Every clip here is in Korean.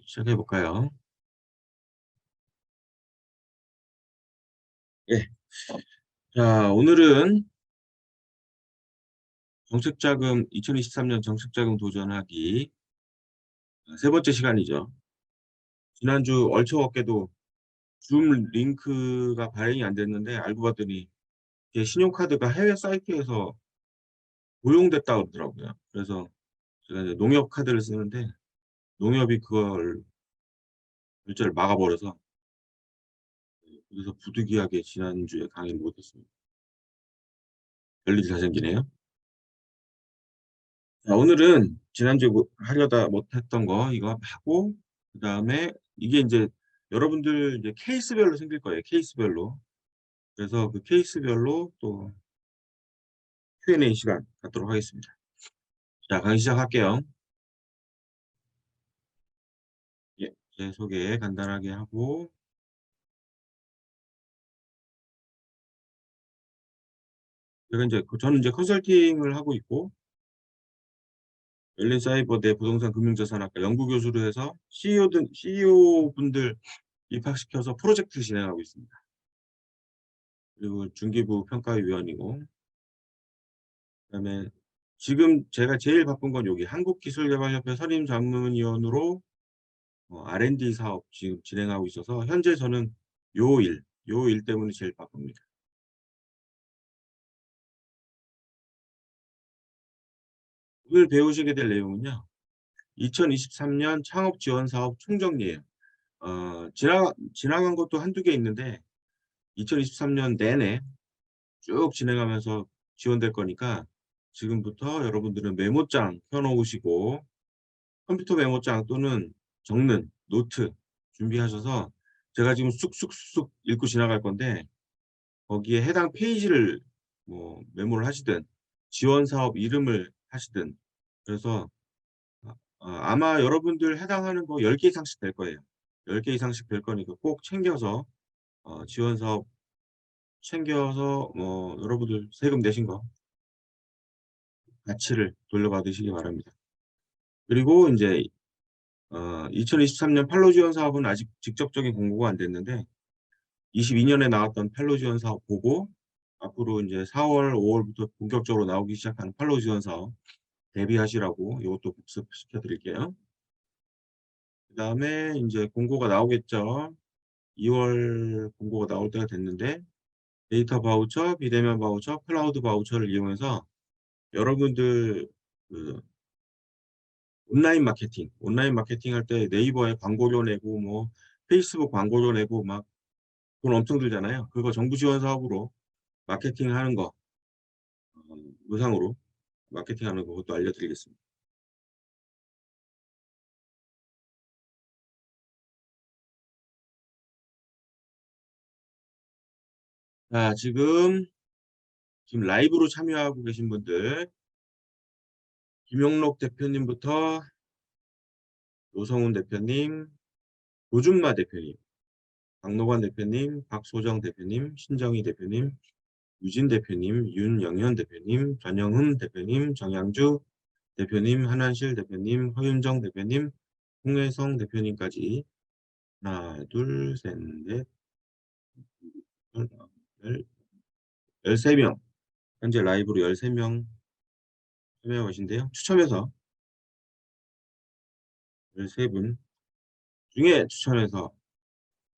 시작해볼까요? 예. 자, 오늘은 2023년 정책자금 도전하기 세 번째 시간이죠. 지난주 얼처없게도 줌 링크가 발행이 안 됐는데 알고 봤더니 제 신용카드가 해외 사이트에서 고용됐다 그러더라고요. 그래서 제가 이제 농협 카드를 쓰는데 농협이 그걸 결제를 막아버려서 그래서 부득이하게 지난주에 강의를 못했습니다. 별일이 다 생기네요. 자, 오늘은 지난주에 하려다 못했던 거 이거 하고 그다음에 이게 이제 여러분들 이제 케이스별로 생길 거예요. 케이스별로. 그래서 그 케이스별로 또 Q&A 시간 갖도록 하겠습니다. 자, 강의 시작할게요. 예, 제 소개 간단하게 하고 저는 이제 컨설팅을 하고 있고 열린사이버대 부동산금융자산학과 연구교수로 해서 CEO 분들 입학시켜서 프로젝트 진행하고 있습니다. 그리고 중기부 평가위원이고 그다음에 지금 제가 제일 바쁜 건 여기 한국기술개발협회 선임자문위원으로 R&D 사업 지금 진행하고 있어서 현재 저는 요 일 때문에 제일 바쁩니다. 오늘 배우시게 될 내용은요. 2023년 창업지원사업 총정리예요. 지나간 것도 한두 개 있는데 2023년 내내 쭉 진행하면서 지원될 거니까 지금부터 여러분들은 메모장 펴놓으시고 컴퓨터 메모장 또는 적는 노트 준비하셔서 제가 지금 쑥쑥쑥 읽고 지나갈 건데 거기에 해당 페이지를 뭐 메모를 하시든 지원 사업 이름을 하시든 그래서 아마 여러분들 해당하는 거 10개 이상씩 될 거예요. 10개 이상씩 될 거니까 꼭 챙겨서 지원 사업 챙겨서 여러분들 세금 내신 거 가치를 돌려받으시기 바랍니다. 그리고 이제 2023년 팔로 지원 사업은 아직 직접적인 공고가 안 됐는데 22년에 나왔던 팔로 지원 사업 보고 앞으로 이제 4월, 5월부터 본격적으로 나오기 시작하는 팔로 지원 사업 대비하시라고 이것도 복습시켜 드릴게요. 그다음에 이제 공고가 나오겠죠. 2월 공고가 나올 때가 됐는데 데이터 바우처, 비대면 바우처, 클라우드 바우처를 이용해서 여러분들 그 온라인 마케팅 할 때 네이버에 광고료 내고 뭐 페이스북 광고료 내고 막 돈 엄청 들잖아요. 그거 정부 지원 사업으로 마케팅 하는 거 무상으로 마케팅 하는 거 그것도 알려드리겠습니다. 자, 지금 라이브로 참여하고 계신 분들 김용록 대표님부터 노성훈 대표님, 노준마 대표님, 박노관 대표님, 박소정 대표님, 신정희 대표님, 유진 대표님, 윤영현 대표님, 전영흠 대표님, 정양주 대표님, 한한실 대표님, 허윤정 대표님, 홍혜성 대표님까지 하나, 둘, 셋, 넷, 13명 현재 라이브로 13명 참여하고 계신데요. 추첨해서 13분 중에 추첨해서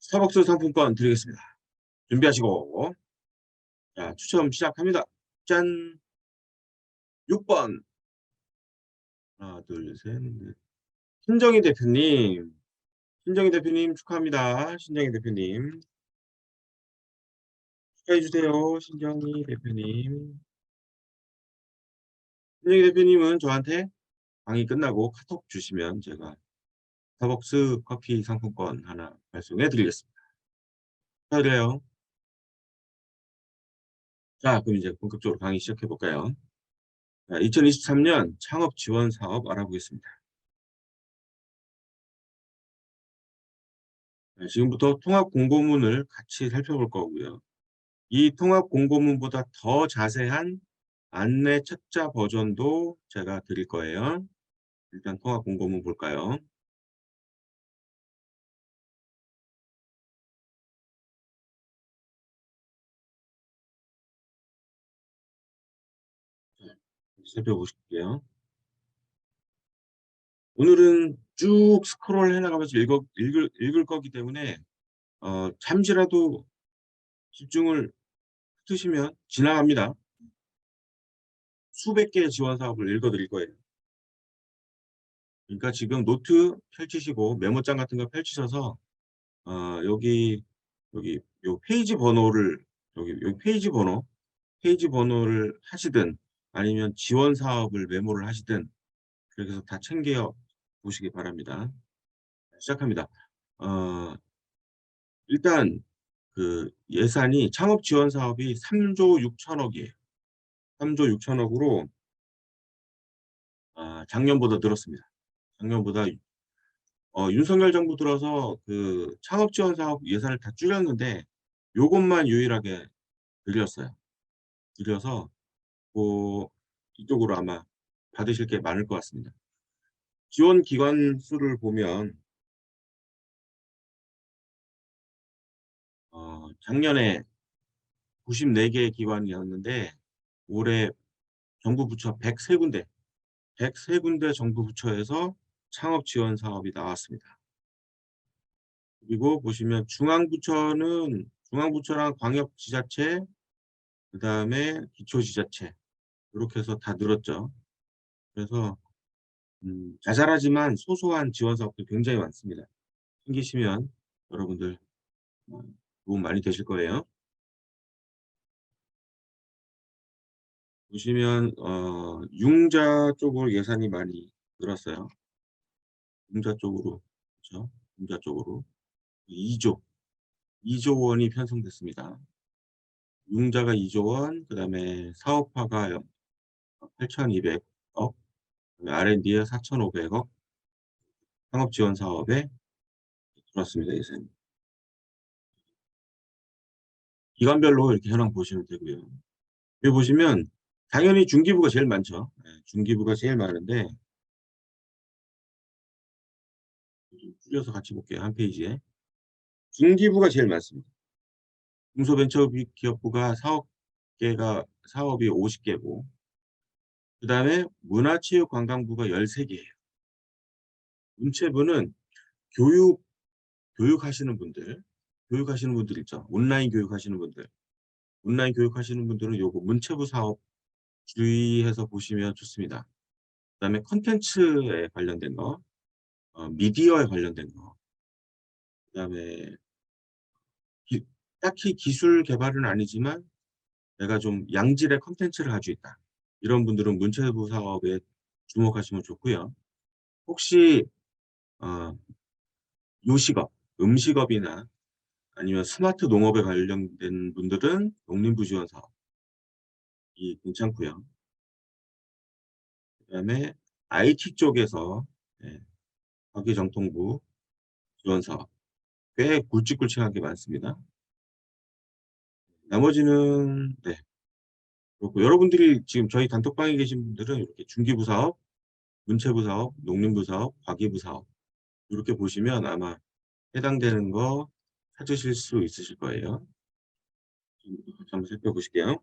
스타벅스 상품권 드리겠습니다. 준비하시고 자 추첨 시작합니다. 짠! 6번 하나 둘셋넷 신정희 대표님 축하합니다. 신정희 대표님 축하해 주세요. 신정희 대표님은 저한테 강의 끝나고 카톡 주시면 제가 스타벅스 커피 상품권 하나 발송해 드리겠습니다. 축하드려요. 자, 그럼 이제 본격적으로 강의 시작해 볼까요? 2023년 창업 지원 사업 알아보겠습니다. 지금부터 통합 공고문을 같이 살펴볼 거고요. 이 통합 공고문보다 더 자세한 안내 책자 버전도 제가 드릴 거예요. 일단 통합 공고문 볼까요? 살펴보실게요. 오늘은 쭉 스크롤 해 나가면서 읽을 거기 때문에 잠시라도 집중을 흐트시면 지나갑니다. 수백 개의 지원 사업을 읽어 드릴 거예요. 그러니까 지금 노트 펼치시고 메모장 같은 거 펼치셔서 여기 요 페이지 번호를 여기 페이지 번호를 하시든 아니면 지원 사업을 메모를 하시든 그렇게 해서 다 챙겨 보시기 바랍니다. 시작합니다. 어 일단 그 예산이 창업 지원 사업이 3조 6천억 이에요. 3조 6천억 으로 작년보다 늘었습니다. 작년보다 윤석열 정부 들어서 그 창업 지원 사업 예산을 다 줄였는데 요것만 유일하게 늘렸어요. 늘려서 뭐 이쪽으로 아마 받으실 게 많을 것 같습니다. 지원 기관 수를 보면 작년에 94개의 기관이었는데 올해 정부 부처 103군데, 103군데 정부 부처에서 창업 지원 사업이 나왔습니다. 그리고 보시면 중앙부처랑 광역지자체, 그다음에 기초지자체 이렇게 해서 다 늘었죠. 그래서 자잘하지만 소소한 지원 사업도 굉장히 많습니다. 생기시면 여러분들 어 도움 많이 되실 거예요. 보시면 융자 쪽으로 예산이 많이 늘었어요. 융자 쪽으로. 그쵸? 융자 쪽으로 2조 원이 편성됐습니다. 융자가 2조 원, 그다음에 사업화가 8,200억, 그다음에 R&D에 4,500억, 상업 지원 사업에 들어왔습니다, 예산이. 기관별로 이렇게 현황 보시면 되고요. 여기 보시면 당연히 중기부가 제일 많죠. 예, 중기부가 제일 많은데 좀 줄여서 같이 볼게요. 한 페이지에. 중기부가 제일 많습니다. 중소벤처기업부가 사업이 50개고 그다음에 문화체육관광부가 13개예요. 문체부는 교육 교육하시는 분들 있죠. 온라인 교육하시는 분들은 요거 문체부 사업 주의해서 보시면 좋습니다. 그다음에 콘텐츠에 관련된 거, 미디어에 관련된 거, 그다음에 딱히 기술 개발은 아니지만 내가 좀 양질의 콘텐츠를 가지고 있다. 이런 분들은 문체부 사업에 주목하시면 좋고요. 혹시 어, 요식업, 음식업이나 아니면 스마트 농업에 관련된 분들은 농림부 지원 사업이 괜찮고요. 그다음에 IT 쪽에서 과기정통부 지원 사업 꽤 굵직굵직하게 많습니다. 나머지는 그렇고 여러분들이 지금 저희 단톡방에 계신 분들은 이렇게 중기부 사업, 문체부 사업, 농림부 사업, 과기부 사업 이렇게 보시면 아마 해당되는 거 찾으실 수 있으실 거예요. 한번 살펴보실게요.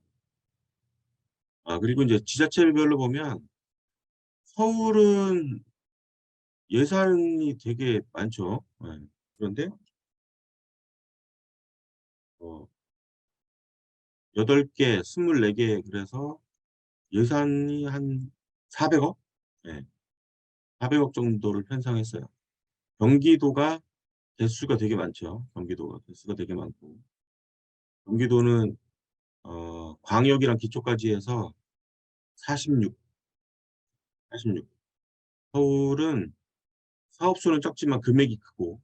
그리고 이제 지자체별로 보면 서울은 예산이 되게 많죠. 예. 그런데 어 8개, 24개 그래서 예산이 한 400억? 예. 400억 정도를 편성했어요. 경기도가 대수가 되게 많죠. 경기도가 대수가 되게 많고. 경기도는 광역이랑 기초까지 해서 46, 46. 서울은 사업수는 적지만 금액이 크고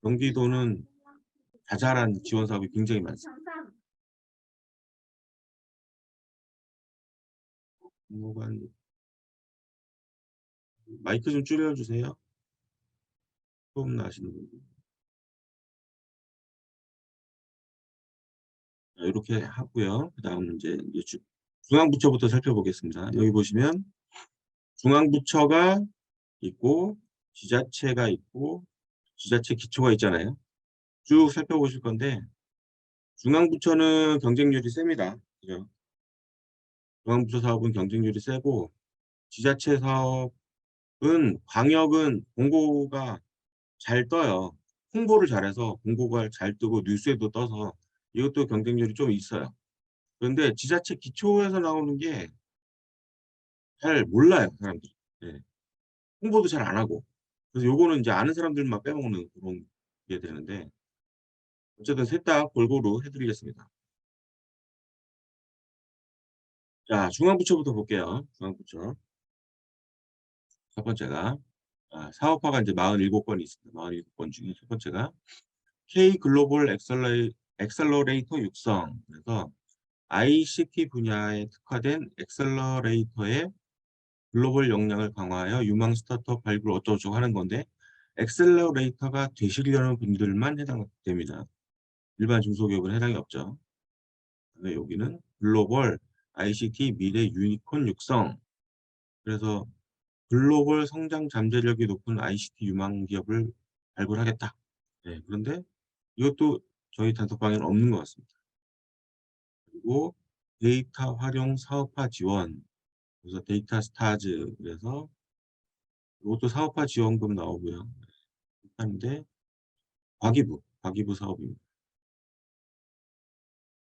경기도는 자잘한 지원 사업이 굉장히 많습니다. 공무관 마이크 좀 줄여주세요. 처음 나시는 분들. 이렇게 하고요. 그다음 이제 중앙부처부터 살펴보겠습니다. 여기 보시면 중앙부처가 있고 지자체가 있고 지자체 기초가 있잖아요. 쭉 살펴보실 건데 중앙부처는 경쟁률이 셉니다. 그죠? 중앙부처 사업은 경쟁률이 세고 지자체 사업은 광역은 공고가 잘 떠요. 홍보를 잘해서 공고가 잘 뜨고 뉴스에도 떠서 이것도 경쟁률이 좀 있어요. 그런데 지자체 기초에서 나오는 게 잘 몰라요, 사람들이. 예. 홍보도 잘 안 하고. 그래서 요거는 이제 아는 사람들만 빼먹는 그런 게 되는데 어쨌든 셋 다 골고루 해 드리겠습니다. 자, 중앙부처부터 볼게요. 중앙부처. 첫 번째가 사업화가 이제 47건이 있습니다. 47건 중에 첫 번째가 K 글로벌 엑셀러레이터 육성. 그래서 ICT 분야에 특화된 엑셀러레이터의 글로벌 역량을 강화하여 유망 스타트업 발굴 어쩌고저쩌고 하는 건데 엑셀러레이터가 되시려는 분들만 해당됩니다. 일반 중소기업은 해당이 없죠. 근데 여기는 글로벌 ICT 미래 유니콘 육성. 그래서 글로벌 성장 잠재력이 높은 ICT 유망 기업을 발굴하겠다. 네, 그런데 이것도 저희 단톡방에는 없는 것 같습니다. 그리고 데이터 활용 사업화 지원. 그래서 데이터 스타즈. 그래서 이것도 사업화 지원금 나오고요. 하는데 과기부 사업입니다.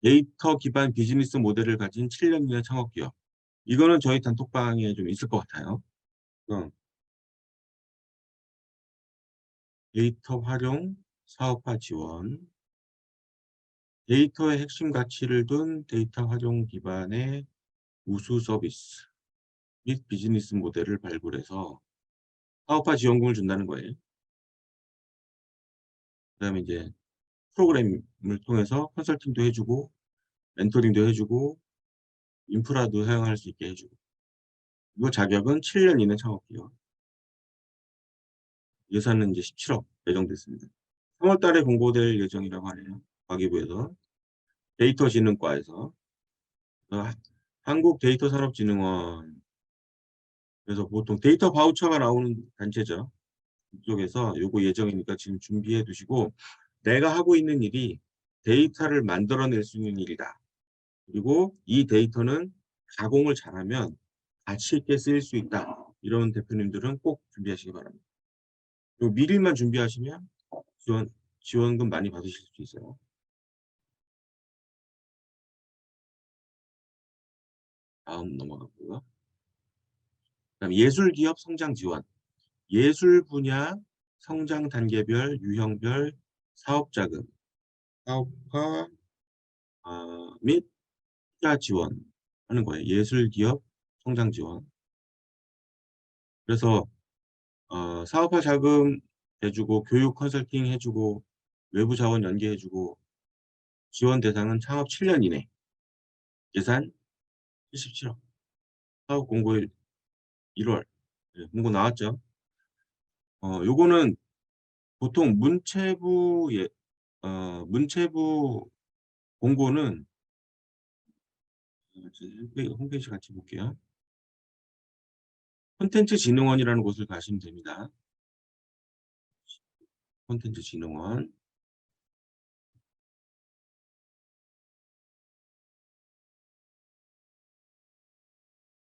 데이터 기반 비즈니스 모델을 가진 7년 이내 창업 기업. 이거는 저희 단톡방에 좀 있을 것 같아요. 어, 데이터 활용 사업화 지원. 데이터의 핵심 가치를 둔 데이터 활용 기반의 우수 서비스 및 비즈니스 모델을 발굴해서 사업화 지원금을 준다는 거예요. 그다음에 이제 프로그램을 통해서 컨설팅도 해주고 멘토링도 해주고 인프라도 사용할 수 있게 해주고 이거 자격은 7년 이내 창업기업. 예산은 이제 17억 예정됐습니다. 3월 달에 공고될 예정이라고 하네요. 과기부에서 데이터진흥과에서 한국데이터산업진흥원. 그래서 보통 데이터 바우처가 나오는 단체죠. 이쪽에서 요거 예정이니까 지금 준비해 두시고 내가 하고 있는 일이 데이터를 만들어낼 수 있는 일이다. 그리고 이 데이터는 가공을 잘하면 가치 있게 쓰일 수 있다. 이런 대표님들은 꼭 준비하시기 바랍니다. 그리고 미리만 준비하시면 지원금 많이 받으실 수 있어요. 다음 넘어가고요. 그다음 예술기업 성장 지원. 예술 분야 성장 단계별, 유형별 사업자금, 사업화 및 투자 지원하는 거예요. 예술기업 성장 지원. 그래서 사업화 자금 해주고 교육 컨설팅 해주고 외부 자원 연계해주고 지원 대상은 창업 7년 이내. 예산 77억. 사업 공고일 1월. 네, 공고 나왔죠. 요거는 보통 문체부 공고는 홈페이지 같이 볼게요. 콘텐츠진흥원이라는 곳을 가시면 됩니다. 콘텐츠진흥원.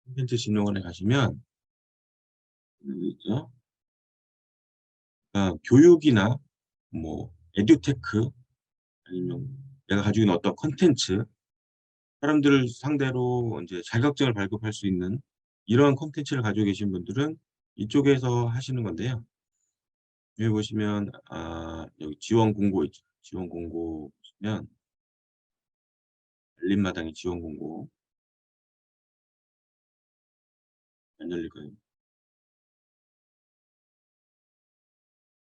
콘텐츠진흥원에 가시면 여기 있죠. 교육이나 뭐 에듀테크 아니면 내가 가지고 있는 어떤 콘텐츠 사람들을 상대로 이제 자격증을 발급할 수 있는 이러한 콘텐츠를 가지고 계신 분들은 이쪽에서 하시는 건데요. 여기 보시면 여기 지원 공고 있죠. 지원 공고 보시면 알림마당에 지원 공고 안 열릴 거예요.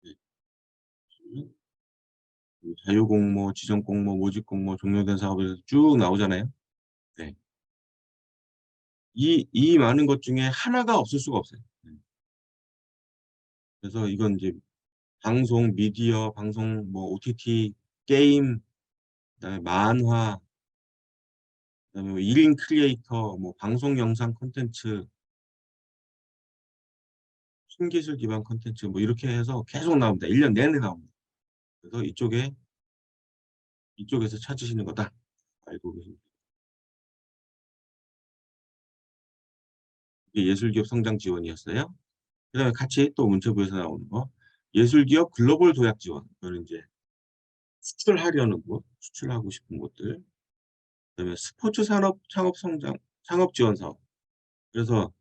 네. 자유공모, 지정공모, 모집공모, 종료된 사업에서 쭉 나오잖아요. 네. 이 많은 것 중에 하나가 없을 수가 없어요. 그래서 이건 이제 방송, 미디어, 방송, 뭐 OTT, 게임, 그다음에 만화, 그다음에 뭐 1인 크리에이터, 뭐 방송 영상 콘텐츠, 신기술 기반 콘텐츠 뭐 이렇게 해서 계속 나옵니다. 1년 내내 나옵니다. 그래서 이쪽에서 찾으시는 거다. 알고 계십니다. 이게 예술기업 성장 지원이었어요. 그다음에 같이 또 문체부에서 나오는 거 예술기업 글로벌 도약 지원. 이거는 이제 수출하려는 곳, 수출하고 싶은 곳들. 그다음에 스포츠 산업 창업 성장 창업 지원 사업. 그래서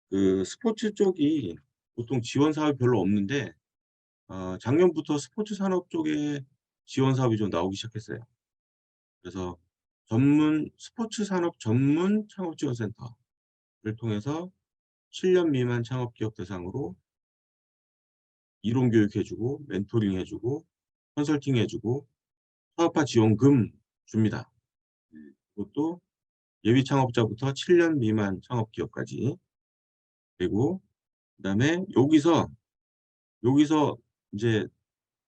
그 스포츠 쪽이 보통 지원 사업이 별로 없는데 작년부터 스포츠 산업 쪽에 지원 사업이 좀 나오기 시작했어요. 그래서 전문 스포츠 산업 전문 창업 지원 센터를 통해서 7년 미만 창업 기업 대상으로 이론 교육해 주고 멘토링 해 주고 컨설팅 해 주고 사업화 지원금 줍니다. 그것도 예비 창업자부터 7년 미만 창업 기업까지. 그리고 그다음에 여기서 이제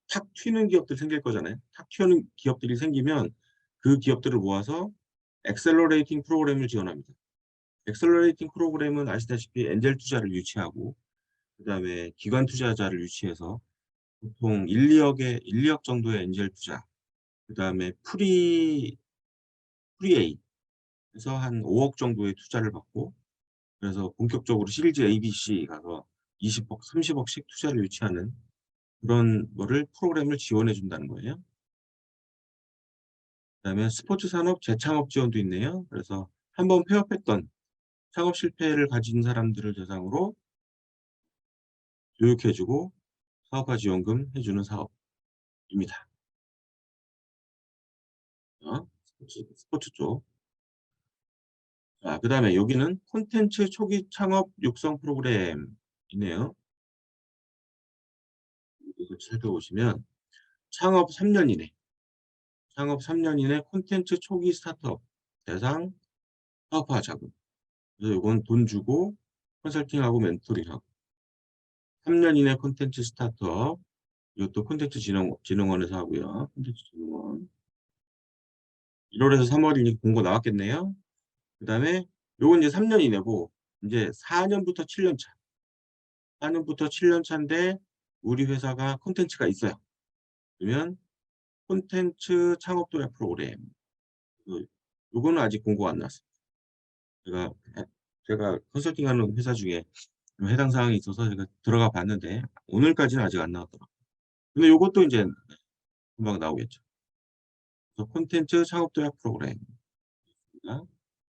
탁 튀는 기업들이 생길 거잖아요. 탁 튀는 기업들이 생기면 그 기업들을 모아서 액셀러레이팅 프로그램을 지원합니다. 액셀러레이팅 프로그램은 아시다시피 엔젤 투자를 유치하고 그다음에 기관 투자자를 유치해서 보통 1-2억 정도의 엔젤 투자, 그다음에 프리 A에서 한 5억 정도의 투자를 받고 그래서 본격적으로 시리즈 A, B, C 가서 20억, 30억씩 투자를 유치하는 그런 거를 프로그램을 지원해 준다는 거예요. 그다음에 스포츠 산업 재창업 지원도 있네요. 그래서 한번 폐업했던 창업 실패를 가진 사람들을 대상으로 교육해 주고 사업화 지원금 해 주는 사업입니다. 스포츠 쪽. 자, 그다음에 여기는 콘텐츠 초기 창업 육성 프로그램이네요. 이거 살펴보시면 창업 3년 이내, 창업 3년 이내 콘텐츠 초기 스타트업 대상 사업화 자금. 그래서 요건 돈 주고 컨설팅하고 멘토링하고 3년 이내 콘텐츠 스타트업 이것도 콘텐츠 진흥원에서 하고요. 콘텐츠 진흥원. 1월에서 3월이니 공고 나왔겠네요. 그다음에 요건 이제 3년 이내고 이제 4년부터 7년 차. 4년부터 7년 차인데 우리 회사가 콘텐츠가 있어요. 그러면 콘텐츠 창업 도약 프로그램. 요거는 아직 공고가 안 나왔어요. 제가 제가 컨설팅하는 회사 중에 좀 해당 사항이 있어서 제가 들어가 봤는데 오늘까지는 아직 안 나왔더라고요. 근데 요것도 인제 금방 나오겠죠. 그래서 콘텐츠 창업 도약 프로그램.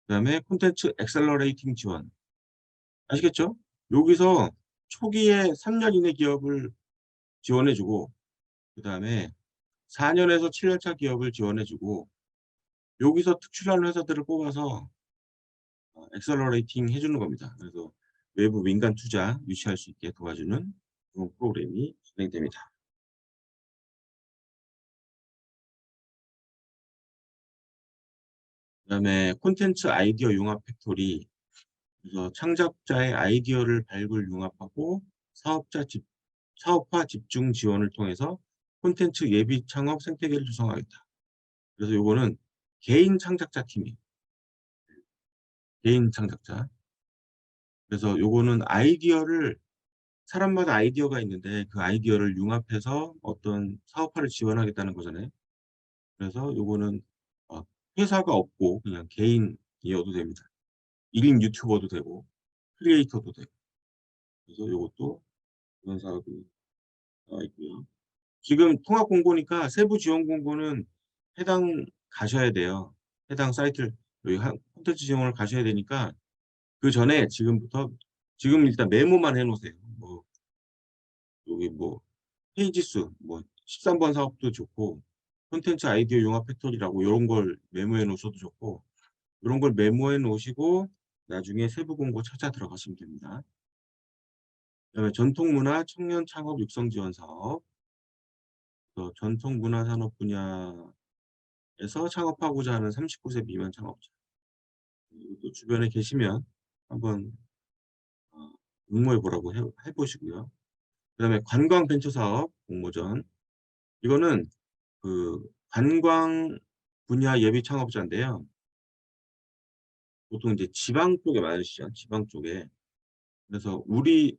그다음에 콘텐츠 액셀러레이팅 지원. 아시겠죠? 여기서 초기에 3년 이내 기업을 지원해 주고 그다음에 4 년에서 7년 차 기업을 지원해 주고 여기서 특출난 회사들을 뽑아서 액셀러레이팅 해 주는 겁니다. 그래서 외부 민간 투자 유치할 수 있게 도와주는 그런 프로그램이 진행됩니다. 그다음에 콘텐츠 아이디어 융합 팩토리. 그래서 창작자의 아이디어를 발굴 융합하고 사업자 집 사업화 집중 지원을 통해서 콘텐츠 예비 창업 생태계를 조성하겠다. 그래서 요거는 개인 창작자 팀이에요. 개인 창작자. 그래서 요거는 아이디어를 사람마다 아이디어가 있는데 그 아이디어를 융합해서 어떤 사업화를 지원하겠다는 거잖아요. 그래서 요거는 어 회사가 없고 그냥 개인이어도 됩니다. 1인 유튜버도 되고 크리에이터도 되고. 그래서 요것도 그런 사업이 나와 있고요. 지금 통합 공고니까 세부 지원 공고는 해당 가셔야 돼요. 해당 사이트를 여기 콘텐츠 지원을 가셔야 되니까 그전에 지금부터 지금 일단 메모만 해 놓으세요. 뭐 여기 뭐 페이지 수 뭐 13번 사업도 좋고 콘텐츠 아이디어 융합 팩토리라고 요런 걸 메모해 놓으셔도 좋고 요런 걸 메모해 놓으시고 나중에 세부 공고 찾아 들어가시면 됩니다. 그다음에 전통문화 청년 창업 육성 지원 사업. 전통문화 산업 분야에서 창업하고자 하는 39세 미만 창업자. 이것도 주변에 계시면 한번 어 응모해 보라고 해 보시고요. 그다음에 관광 벤처 사업 공모전. 이거는 그 관광 분야 예비 창업자인데요. 보통 이제 지방 쪽에 많으시죠, 지방 쪽에. 그래서 우리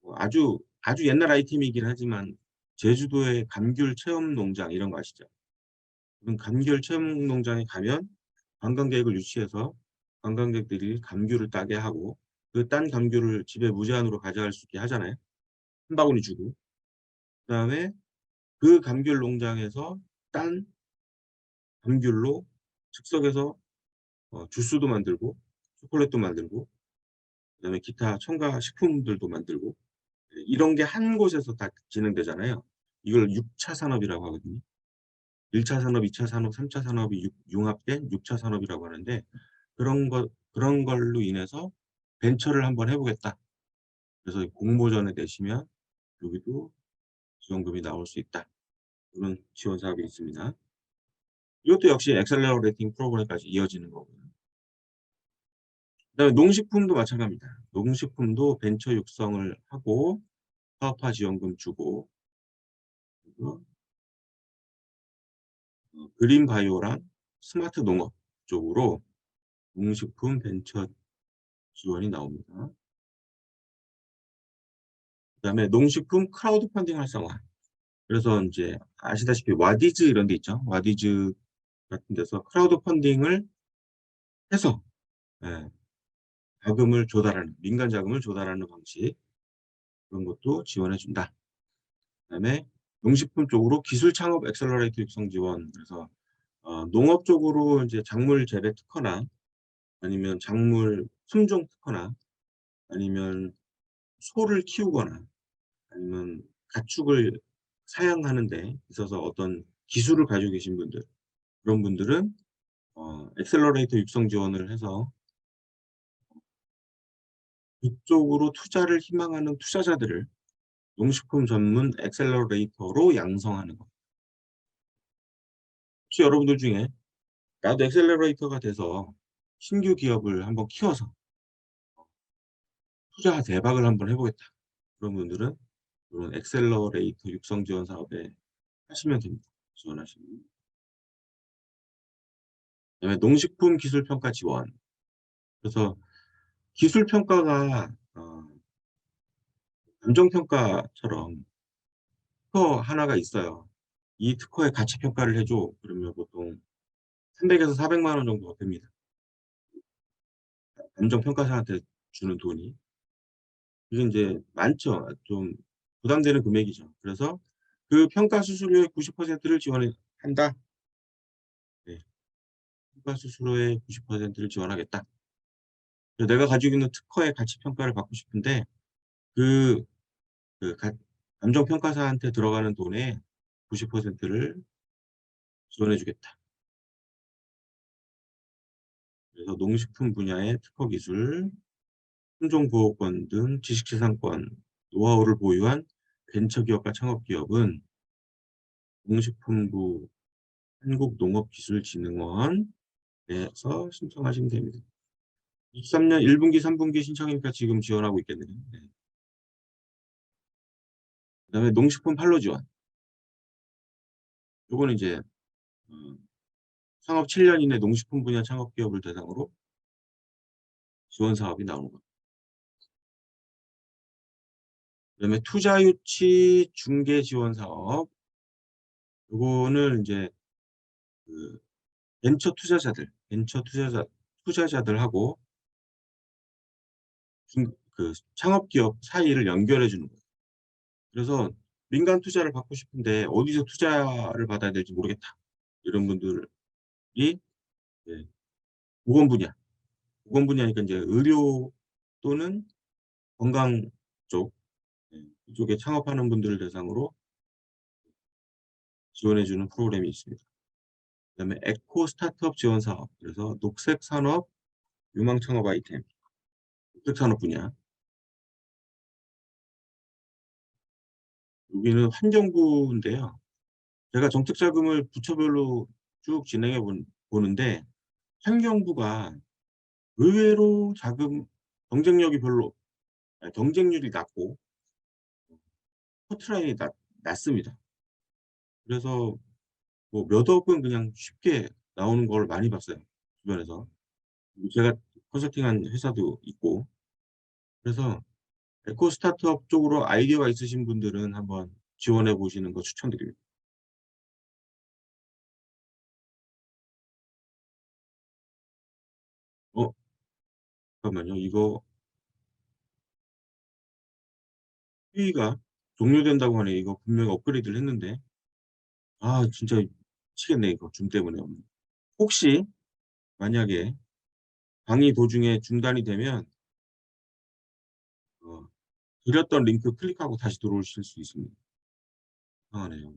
뭐 아주 옛날 아이템이긴 하지만 제주도의 감귤 체험 농장 이런 거 아시죠? 그런 감귤 체험 농장에 가면 관광객을 유치해서 관광객들이 감귤을 따게 하고 그 딴 감귤을 집에 무제한으로 가져갈 수 있게 하잖아요. 한 바구니 주고. 그다음에 그 감귤 농장에서 딴 감귤로 즉석에서 주스도 만들고 초콜릿도 만들고 그다음에 기타 첨가 식품들도 만들고 이런 게 한 곳에서 다 진행되잖아요. 이걸 6차 산업이라고 하거든요. 1차 산업, 2차 산업, 3차 산업이 융합된 6차 산업이라고 하는데 그런 걸로 인해서 '벤처를 한번 해 보겠다.' 그래서 공모전에 내시면 여기도 지원금이 나올 수 있다. 이런 지원 사업이 있습니다. 이것도 역시 엑셀러레이팅 프로그램까지 이어지는 거고요. 그다음에 농식품도 마찬가지입니다. 농식품도 벤처 육성을 하고 사업화 지원금 주고 그리고 그린 바이오랑 스마트 농업 쪽으로 농식품 벤처 지원이 나옵니다. 그다음에 농식품 크라우드 펀딩 활성화. 그래서 인제 아시다시피 와디즈 이런 데 있죠. 와디즈 같은 데서 크라우드 펀딩을 해서 예 자금을 조달하는 민간 자금을 조달하는 방식 그런 것도 지원해 준다. 그다음에 농식품 쪽으로 기술 창업 액셀러레이터 육성 지원 그래서 농업 쪽으로 인제 작물 재배 특허나 아니면 작물 품종 특허나 아니면 소를 키우거나 아니면 가축을 사양하는 데 있어서 어떤 기술을 가지고 계신 분들 그런 분들은 액셀러레이터 육성 지원을 해서 그쪽으로 투자를 희망하는 투자자들을 농식품 전문 액셀러레이터로 양성하는 것. 혹시 여러분들 중에 '나도 액셀러레이터가 돼서 신규 기업을 한번 키워서 투자 대박을 한번 해 보겠다.' 그런 분들은 요런 액셀러레이터 육성 지원 사업에 하시면 됩니다. 지원하시면. 그다음에 농식품 기술 평가 지원. 그래서 기술 평가가 감정 평가처럼 특허 하나가 있어요. "이 특허의 가치 평가를 해 줘." 그러면 보통 300 에서 400만 원 정도 됩니다. 감정 평가사한테 주는 돈이. 이게 인제 많죠. 좀 부담되는 금액이죠. 그래서 그 평가 수수료의 90%를 지원해 한다. 네. 평가 수수료의 90%를 지원하겠다. 그래서 내가 가지고 있는 특허의 가치 평가를 받고 싶은데 그 그 가 감정 평가사한테 들어가는 돈의 90%를 지원해 주겠다. 그래서 농식품 분야의 특허 기술, 품종보호권 등 지식재산권, 노하우를 보유한 벤처기업과 창업기업은 농식품부 한국농업기술진흥원에서 신청하시면 됩니다. 23년 1 분기, 3 분기 신청이니까 지금 지원하고 있겠네요. 네. 그다음에 농식품 판로 지원. 요거는 이제 어 창업 7년 이내 농식품 분야 창업기업을 대상으로 지원 사업이 나오는 겁니다. 그다음에 투자 유치 중개 지원 사업. 요거는 인제 그 투자자들하고 창업기업 사이를 연결해 주는 거예요. 그래서 민간 투자를 받고 싶은데 어디서 투자를 받아야 될지 모르겠다. 이런 분들이 예 보건 분야, 보건 분야니까 인제 의료 또는 건강 쪽 이쪽에 창업하는 분들을 대상으로 지원해 주는 프로그램이 있습니다. 그다음에 에코 스타트업 지원 사업. 그래서 녹색 산업 유망 창업 아이템, 녹색 산업 분야. 여기는 환경부인데요. 제가 정책 자금을 부처별로 쭉 진행해 보는데 환경부가 의외로 자금 경쟁력이 별로 경쟁률이 낮고 커트라인이 낮습니다. 그래서 뭐 몇 억은 그냥 쉽게 나오는 걸 많이 봤어요, 주변에서. 제가 컨설팅한 회사도 있고. 그래서 에코 스타트업 쪽으로 아이디어가 있으신 분들은 한번 지원해 보시는 거 추천드립니다. 어 잠깐만요. 이거 회의가 종료된다고 하네. 이거 분명히 업그레이드를 했는데. 아 진짜 미치겠네 이거 줌 때문에. 혹시 만약에 강의 도중에 중단이 되면 어 드렸던 링크 클릭하고 다시 들어오실 수 있습니다. 이상하네요.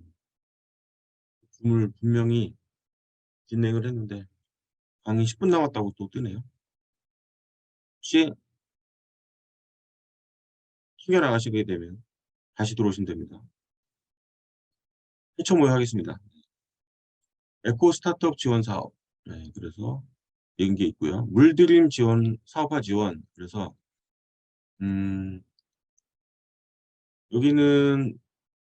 줌을 분명히 진행을 했는데 강의 10분 남았다고 또 뜨네요. 혹시 튕겨 나가시게 되면 다시 들어오시면 됩니다. 해청 모의하겠습니다. 에코 스타트업 지원 사업. 네, 그래서 이런 게 있고요. 물드림 지원, 사업화 지원. 그래서 여기는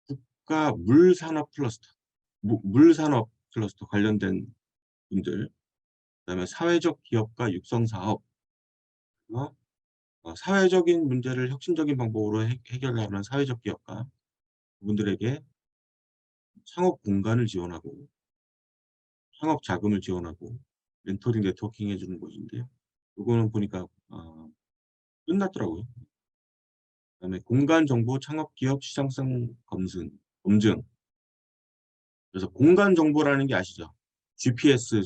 국가 물산업 클러스터, 물산업 클러스터 관련된 분들, 그다음에 사회적 기업가 육성 사업, 사회적인 문제를 혁신적인 방법으로 해결하는 사회적 기업가 분들에게 창업 공간을 지원하고 창업 자금을 지원하고 멘토링 네트워킹 해주는 곳인데요. 요거는 보니까 끝났더라고요. 그다음에 공간 정보 창업 기업 시장성 검증. 그래서 공간 정보라는 게 아시죠? GPS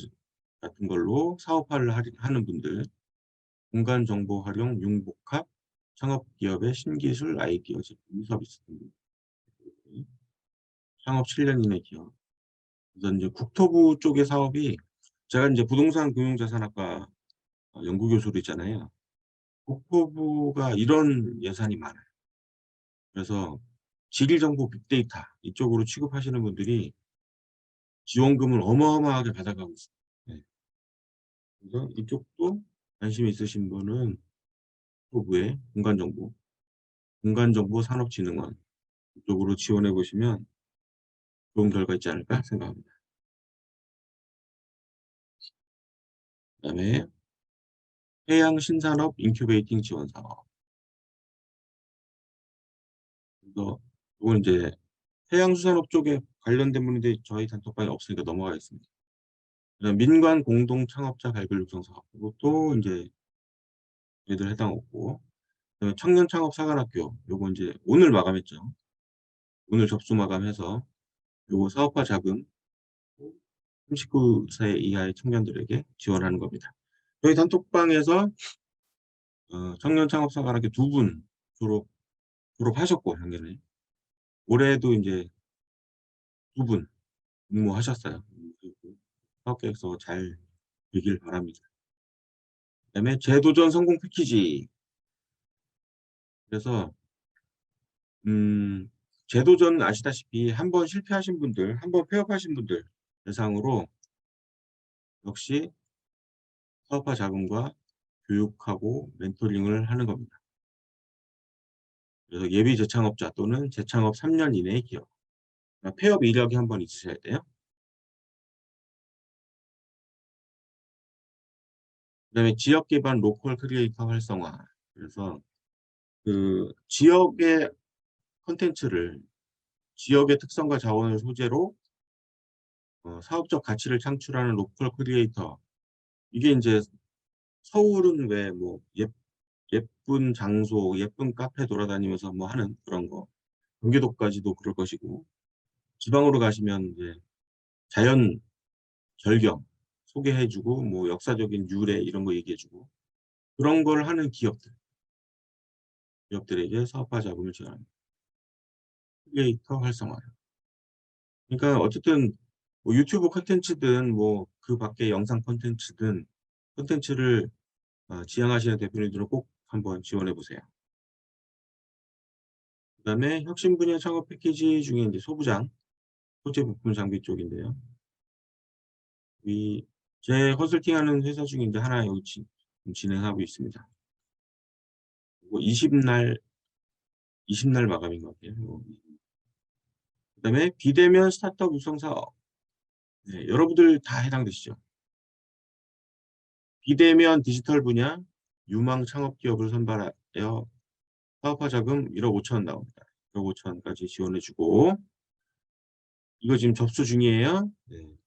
같은 걸로 사업화를 하는 분들, 공간 정보 활용 융복합 창업 기업의 신기술 아이디어 제품 서비스 등 창업 7년 이내 기업. 그래서 이제 국토부 쪽의 사업이 제가 이제 부동산 금융자산학과 연구교수로 있잖아요. 국토부가 이런 예산이 많아요. 그래서 지리정보 빅데이터 이쪽으로 취급하시는 분들이 지원금을 어마어마하게 받아가고 있어요. 네. 그래서 이쪽도 관심 있으신 분은 국토부의 공간정보산업진흥원 이쪽으로 지원해 보시면 좋은 결과 있지 않을까 생각합니다. 그다음에 해양신산업 인큐베이팅 지원 사업. 그래서 이건 이제 해양수산업 쪽에 관련된 분인데 저희 단톡방에 없으니까 넘어가겠습니다. 그다음 민관 공동 창업자 발굴 육성 사업. 이것도 이제 얘들 해당 없고. 그다음에 청년 창업 사관학교. 요거 이제 오늘 마감했죠. 오늘 접수 마감해서 요거 사업화 자금 39세 이하의 청년들에게 지원하는 겁니다. 저희 단톡방에서 청년 창업 사관학교 두 분 졸업하셨고 작년에 올해도 이제 두 분 응모하셨어요. 그리고 사업 계획서 잘 되길 바랍니다. 그다음에 재도전 성공 패키지. 그래서 재도전 아시다시피 한 번 실패하신 분들, 한 번 폐업하신 분들 대상으로 역시 사업화 자금과 교육하고 멘토링을 하는 겁니다. 그래서 예비 재창업자 또는 재창업 3년 이내의 기업. 폐업 이력이 한 번 있으셔야 돼요. 그다음에 지역 기반 로컬 크리에이터 활성화. 그래서 그 지역의 콘텐츠를 지역의 특성과 자원을 소재로 사업적 가치를 창출하는 로컬 크리에이터. 이게 이제 서울은 왜 뭐 예쁜 장소, 예쁜 카페 돌아다니면서 뭐 하는 그런 거. 경기도까지도 그럴 것이고 지방으로 가시면 이제 자연 절경 소개해 주고 뭐 역사적인 유래 이런 거 얘기해 주고 그런 걸 하는 기업들에게 사업화 자금을 지원합니다. 크리에이터 활성화. 그러니까 어쨌든 뭐 유튜브 콘텐츠든 뭐 그 밖에 영상 콘텐츠든 콘텐츠를 지향하시는 대표님들은 꼭 한번 지원해 보세요. 그다음에 혁신 분야 창업 패키지 중에 이제 소부장, 소재 부품 장비 쪽인데요. 이 제 컨설팅하는 회사 중에 이제 하나 여기 진행하고 있습니다. 그리고 20날 마감인 것 같아요. 그다음에 비대면 스타트업 육성 사업. 네, 여러분들 다 해당되시죠? 비대면 디지털 분야 유망 창업 기업을 선발하여 사업화 자금 1억 5천 나옵니다. 1억 5천까지 지원해 주고 이거 지금 접수 중이에요. 네.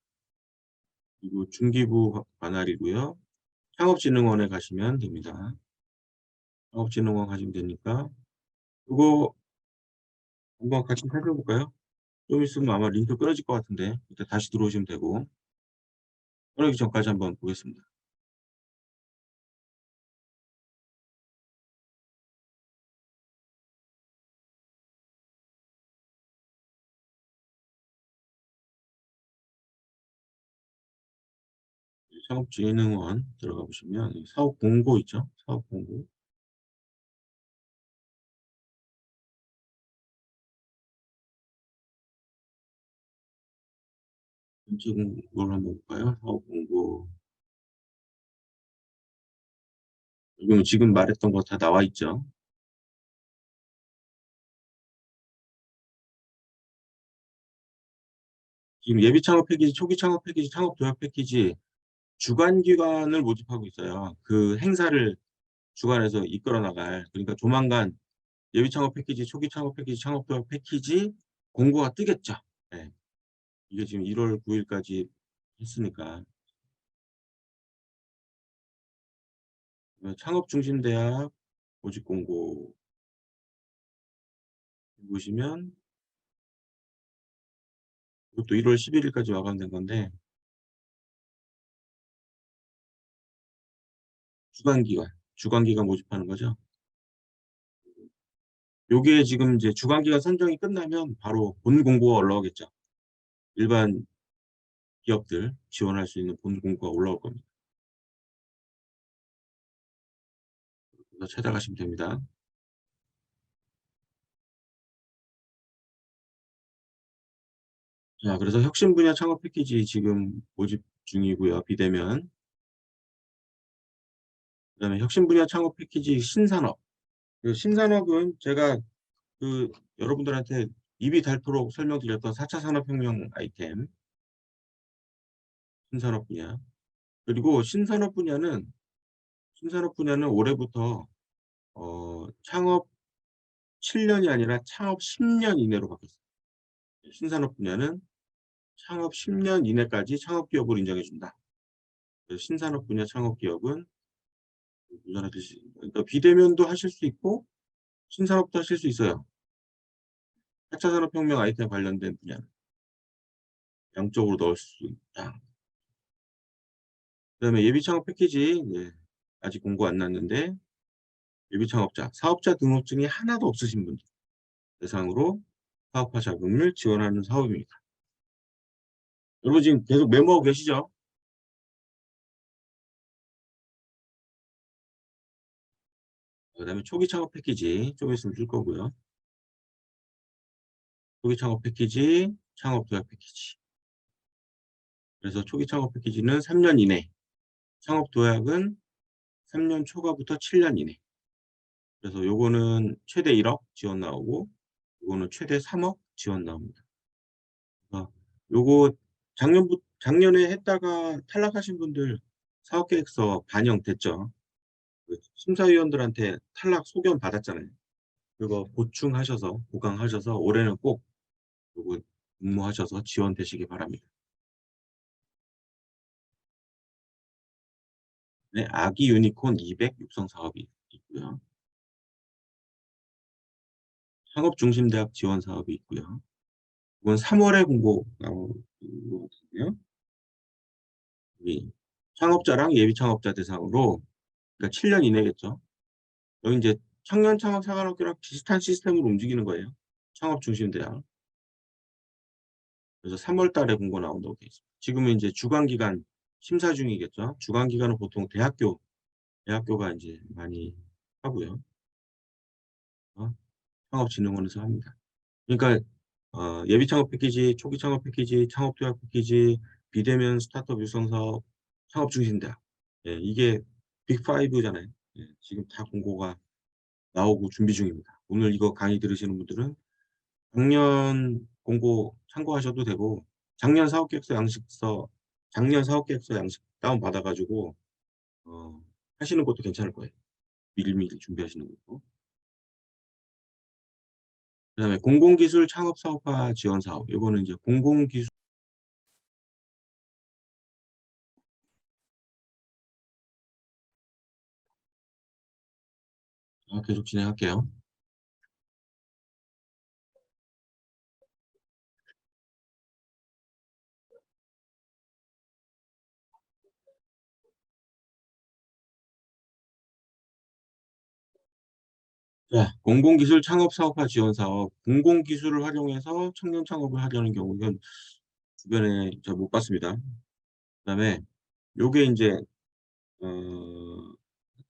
그리고 중기부 관할이고요. 창업진흥원에 가시면 됩니다. 창업진흥원 가시면 되니까 그거 한번 같이 살펴볼까요? 좀 있으면 아마 링크 끊어질 것 같은데 이따 다시 들어오시면 되고 끊어지기 전까지 한번 보겠습니다. 창업진흥원 들어가 보시면 사업 공고 있죠? 사업 공고. 전체 공고를 한번 볼까요? 사업 공고. 여기 지금 말했던 거 다 나와 있죠? 지금 예비 창업 패키지, 초기 창업 패키지, 창업 도약 패키지 주관 기관을 모집하고 있어요. 그 행사를 주관해서 이끌어 나갈. 그러니까 조만간 예비 창업 패키지, 초기 창업 패키지, 창업 도약 패키지 공고가 뜨겠죠. 네. 이게 지금 1월 9일까지 했으니까. 창업 중심 대학 모집 공고 보시면 이것도 1월 11일까지 마감된 건데 주관기관 모집하는 거죠. 요게 지금 이제 주관기관 선정이 끝나면 바로 본 공고가 올라오겠죠. 일반 기업들 지원할 수 있는 본 공고가 올라올 겁니다. 그래서 찾아가시면 됩니다. 자, 그래서 혁신 분야 창업 패키지 지금 모집 중이고요. 비대면. 그다음에 혁신 분야 창업 패키지 신산업. 그 신산업은 제가 그 여러분들한테 입이 닳도록 설명드렸던 4차 산업혁명 아이템 신산업 분야. 그리고 신산업 분야는 올해부터 창업 7년이 아니라 창업 10년 이내로 바뀌었어요. 신산업 분야는 창업 10년 이내까지 창업기업으로 인정해준다. 그래서 신산업 분야 창업기업은 도전하듯이 그러니까 비대면도 하실 수 있고 신산업도 하실 수 있어요. 4차 산업혁명 아이템 관련된 분야는 양쪽으로 넣을 수 있다. 그다음에 예비 창업 패키지 아직 공고 안 났는데 예비 창업자, 사업자 등록증이 하나도 없으신 분들 대상으로 사업화 자금을 지원하는 사업입니다. 여러분 지금 계속 메모하고 계시죠? 그다음에 초기 창업 패키지 좀 있으면 줄 거고요. 초기 창업 패키지, 창업 도약 패키지. 그래서 초기 창업 패키지는 3년 이내, 창업 도약은 3년 초과부터 7년 이내. 그래서 요거는 최대 1억 지원 나오고 요거는 최대 3억 지원 나옵니다. 요거 작년에 했다가 탈락하신 분들 사업계획서 반영됐죠. 그 심사위원들한테 탈락 소견 받았잖아요. 그거 보충하셔서 보강하셔서 올해는 꼭 요거 응모하셔서 지원되시기 바랍니다. 네, 아기 유니콘 200 육성 사업이 있고요. 창업중심대학 지원 사업이 있고요. 이건 3월에 공고 나온 것 같은데요. 이 창업자랑 예비 창업자 대상으로 그러니까 7년 이내겠죠. 여기 이제 청년 창업 사관학교랑 비슷한 시스템으로 움직이는 거예요. 창업중심대학. 그래서 3월 달에 공고 나온다고 돼 있습니다. 지금은 이제 주관기관 심사 중이겠죠. 주관기관은 보통 대학교가 이제 많이 하고요. 어? 창업진흥원에서 합니다. 그러니까 예비 창업 패키지, 초기 창업 패키지, 창업 도약 패키지, 비대면 스타트업 육성 사업, 창업 중심대학. 예, 이게 빅5잖아요. 예, 지금 다 공고가 나오고 준비 중입니다. 오늘 이거 강의 들으시는 분들은 작년 공고 참고하셔도 되고 작년 사업계획서 양식 다운 받아가지고 하시는 것도 괜찮을 거예요. 미리미리 준비하시는 것도. 그다음에 공공기술 창업 사업화 지원 사업. 이거는 이제 공공기술 계속 진행할게요. 자, 공공기술 창업 사업화 지원 사업. 공공기술을 활용해서 청년 창업을 하려는 경우, 이건 주변에 잘 못 봤습니다. 그다음에 요게 이제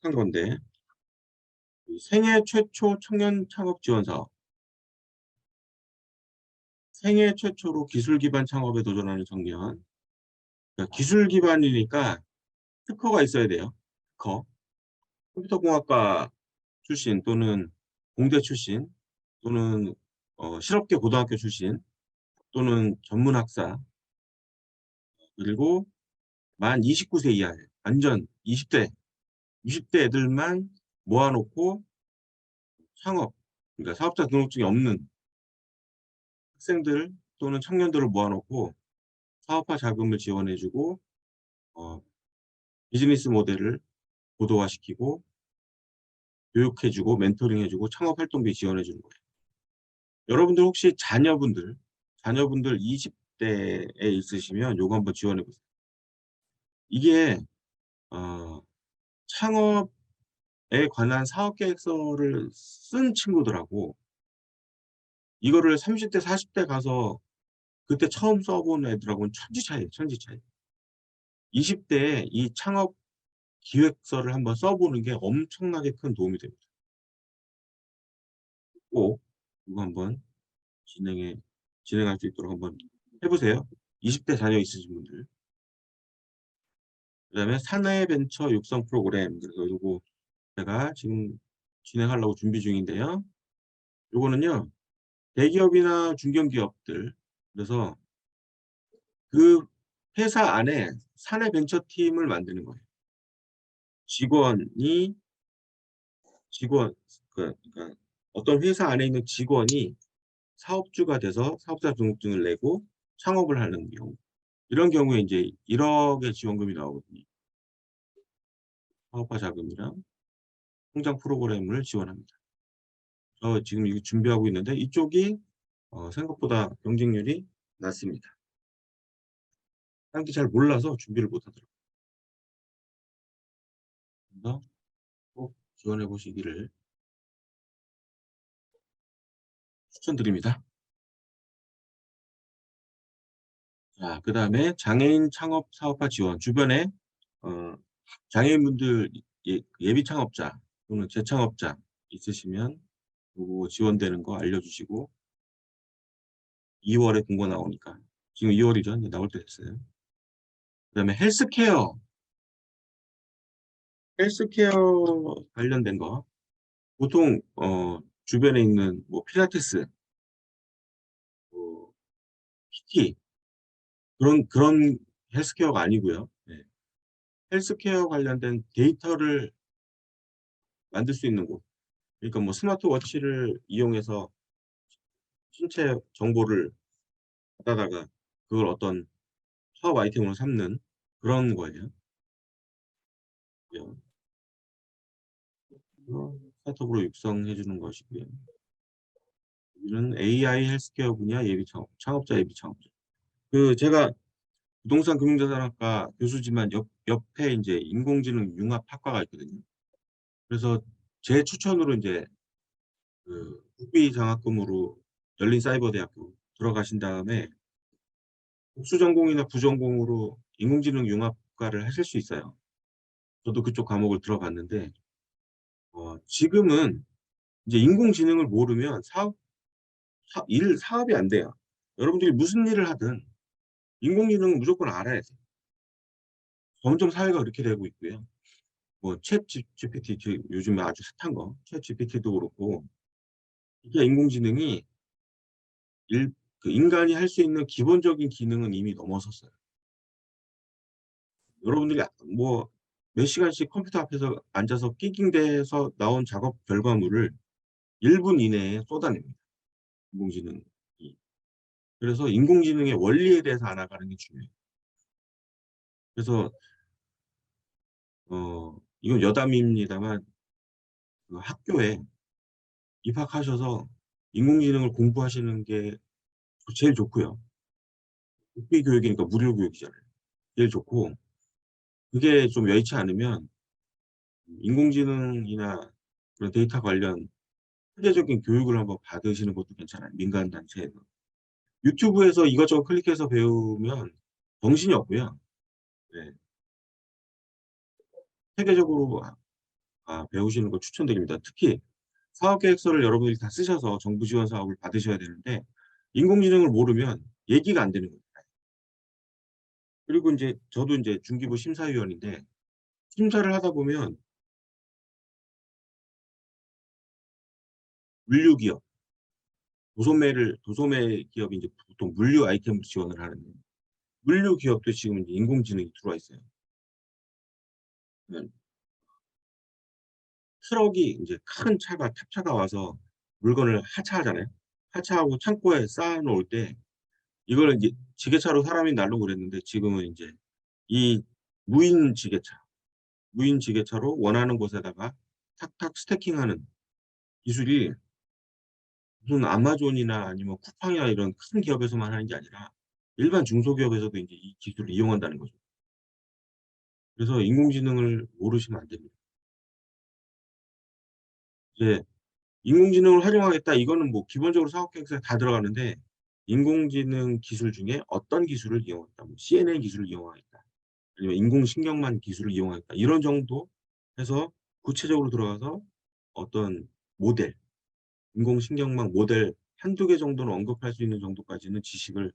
한 건데, 생애 최초 청년 창업 지원 사업. 생애 최초로 기술 기반 창업에 도전하는 청년. 그러니까 기술 기반이니까 특허가 있어야 돼요. 특허. 컴퓨터공학과 출신 또는 공대 출신 또는 실업계 고등학교 출신 또는 전문학사, 그리고 만 29세 이하에 완전 20대 애들만 모아놓고 창업, 그러니까 사업자 등록증이 없는 학생들 또는 청년들을 모아놓고 사업화 자금을 지원해주고 어, 비즈니스 모델을 고도화시키고 교육해주고 멘토링해주고 창업 활동비 지원해주는 거예요. 여러분들 혹시 자녀분들 20대에 있으시면 요거 한번 지원해보세요. 이게 어, 창업에 관한 사업계획서를 쓴 친구들하고 이거를 30대 40대 가서 그때 처음 써본 애들하고는 천지 차이예요. 천지 차이. 20대에 이 창업 기획서를 한번 써보는 게 엄청나게 큰 도움이 됩니다. 꼭 이거 한번 진행할 수 있도록 한번 해보세요. 20대 자녀 있으신 분들. 그다음에 사내 벤처 육성 프로그램. 그래서 요거 제가 지금 진행하려고 준비 중인데요. 요거는요, 대기업이나 중견기업들, 그래서 그 회사 안에 사내 벤처 팀을 만드는 거예요. 직원이 직원 그러니까 어떤 회사 안에 있는 직원이 사업주가 돼서 사업자 등록증을 내고 창업을 하는 경우, 이런 경우에 이제 1억의 지원금이 나오거든요. 사업화 자금이랑 성장 프로그램을 지원합니다. 저 지금 이거 준비하고 있는데 이쪽이 생각보다 경쟁률이 낮습니다. 사람들이 잘 몰라서 준비를 못 하더라고요. 그래서 꼭 지원해 보시기를 추천드립니다. 자, 그 다음에 장애인 창업 사업화 지원. 주변에 어, 장애인분들 예비 창업자 또는 재창업자 있으시면 그거 지원되는 거 알려주시고, 2월에 공고 나오니까 지금 2월이죠. 이제 나올 때 됐어요. 그다음에 헬스케어 관련된 거, 보통 주변에 있는 뭐 필라테스, 뭐 PT, 그런 헬스케어가 아니고요. 네. 헬스케어 관련된 데이터를 만들 수 있는 곳. 그러니까 뭐 스마트워치를 이용해서 신체 정보를 받아다가 그걸 어떤 사업 아이템으로 삼는 그런 거예요. 스타트업으로 육성해 주는 것이고요. 이는 AI 헬스케어 분야 예비 창업자 예비 창업자. 그 제가 부동산 금융자산학과 교수지만 옆에 이제 인공지능 융합학과가 있거든요. 그래서 제 추천으로 이제 그 국비 장학금으로 열린사이버대학교 들어가신 다음에 복수 전공이나 부전공으로 인공지능 융합과를 하실 수 있어요. 저도 그쪽 과목을 들어봤는데 지금은 이제 인공지능을 모르면 사업이 안 돼요. 여러분들이 무슨 일을 하든 인공지능은 무조건 알아야 돼요. 점점 사회가 그렇게 되고 있고요. 뭐 챗 GPT, 요즘에 아주 핫한 거 챗 GPT도 그렇고, 이게 인공지능이 일, 그 인간이 할 수 있는 기본적인 기능은 이미 넘어섰어요. 여러분들이 뭐 몇 시간씩 컴퓨터 앞에서 앉아서 낑낑대서 나온 작업 결과물을 1분 이내에 쏟아냅니다. 인공지능이. 그래서 인공지능의 원리에 대해서 알아가는 게 중요해요. 그래서 이건 여담입니다만 그 학교에 입학하셔서 인공지능을 공부하시는 게 제일 좋고요. 국비 교육이니까 무료 교육이잖아요. 제일 좋고, 그게 좀 여의치 않으면 인공지능이나 그런 데이터 관련 세계적인 교육을 한번 받으시는 것도 괜찮아요, 민간 단체에서. 유튜브에서 이것저것 클릭해서 배우면 정신이 없고요. 네. 세계적으로 배우시는 걸 추천드립니다. 특히 사업 계획서를 여러분들이 다 쓰셔서 정부 지원 사업을 받으셔야 되는데 인공지능을 모르면 얘기가 안 되는 거예요. 그리고 인제 저도 인제 중기부 심사위원인데 심사를 하다 보면 물류기업, 도소매 기업이 인제 보통 물류 아이템을 지원을 하는데 물류 기업도 지금 인제 인공지능이 들어와 있어요. 네. 트럭이 인제 큰 차가 탑차가 와서 물건을 하차하잖아요. 하차하고 창고에 쌓아 놓을 때 이거를 인제 지게차로 사람이 나르고 그랬는데 지금은 인제 이 무인 지게차, 무인 지게차로 원하는 곳에다가 탁탁 스태킹하는 기술이 무슨 아마존이나 아니면 쿠팡이나 이런 큰 기업에서만 하는 게 아니라 일반 중소기업에서도 인제 이 기술을 이용한다는 거죠. 그래서 인공지능을 모르시면 안 됩니다. 이제 '인공지능을 활용하겠다.' 이거는 뭐 기본적으로 사업 계획서에 다 들어가는데 인공지능 기술 중에 어떤 기술을 이용했다. 뭐 CNN 기술을 이용하겠다. 아니면 인공신경망 기술을 이용하겠다. 이런 정도 해서 구체적으로 들어가서 어떤 모델, 인공신경망 모델 한두 개 정도는 언급할 수 있는 정도까지는 지식을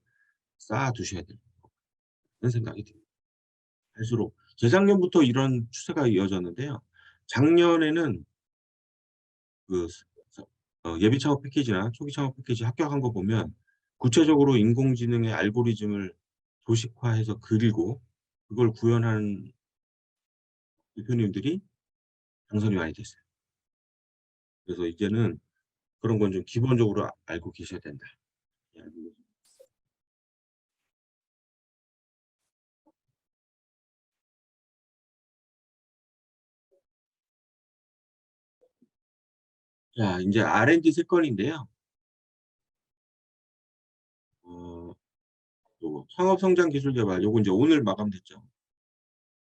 쌓아 두셔야 된다는 생각이 듭니다. 갈수록 재작년부터 이런 추세가 이어졌는데요. 작년에는 그 예비 창업 패키지나 초기 창업 패키지 합격한 거 보면 구체적으로 인공지능의 알고리즘을 도식화해서 그리고 그걸 구현한 대표님들이 당선이 많이 됐어요. 그래서 이제는 그런 건 좀 기본적으로 알고 계셔야 된다. 예. 자, 인제 R&D 3 건인데요. 어 요거 창업 성장 기술 개발 요거 인제 오늘 마감됐죠.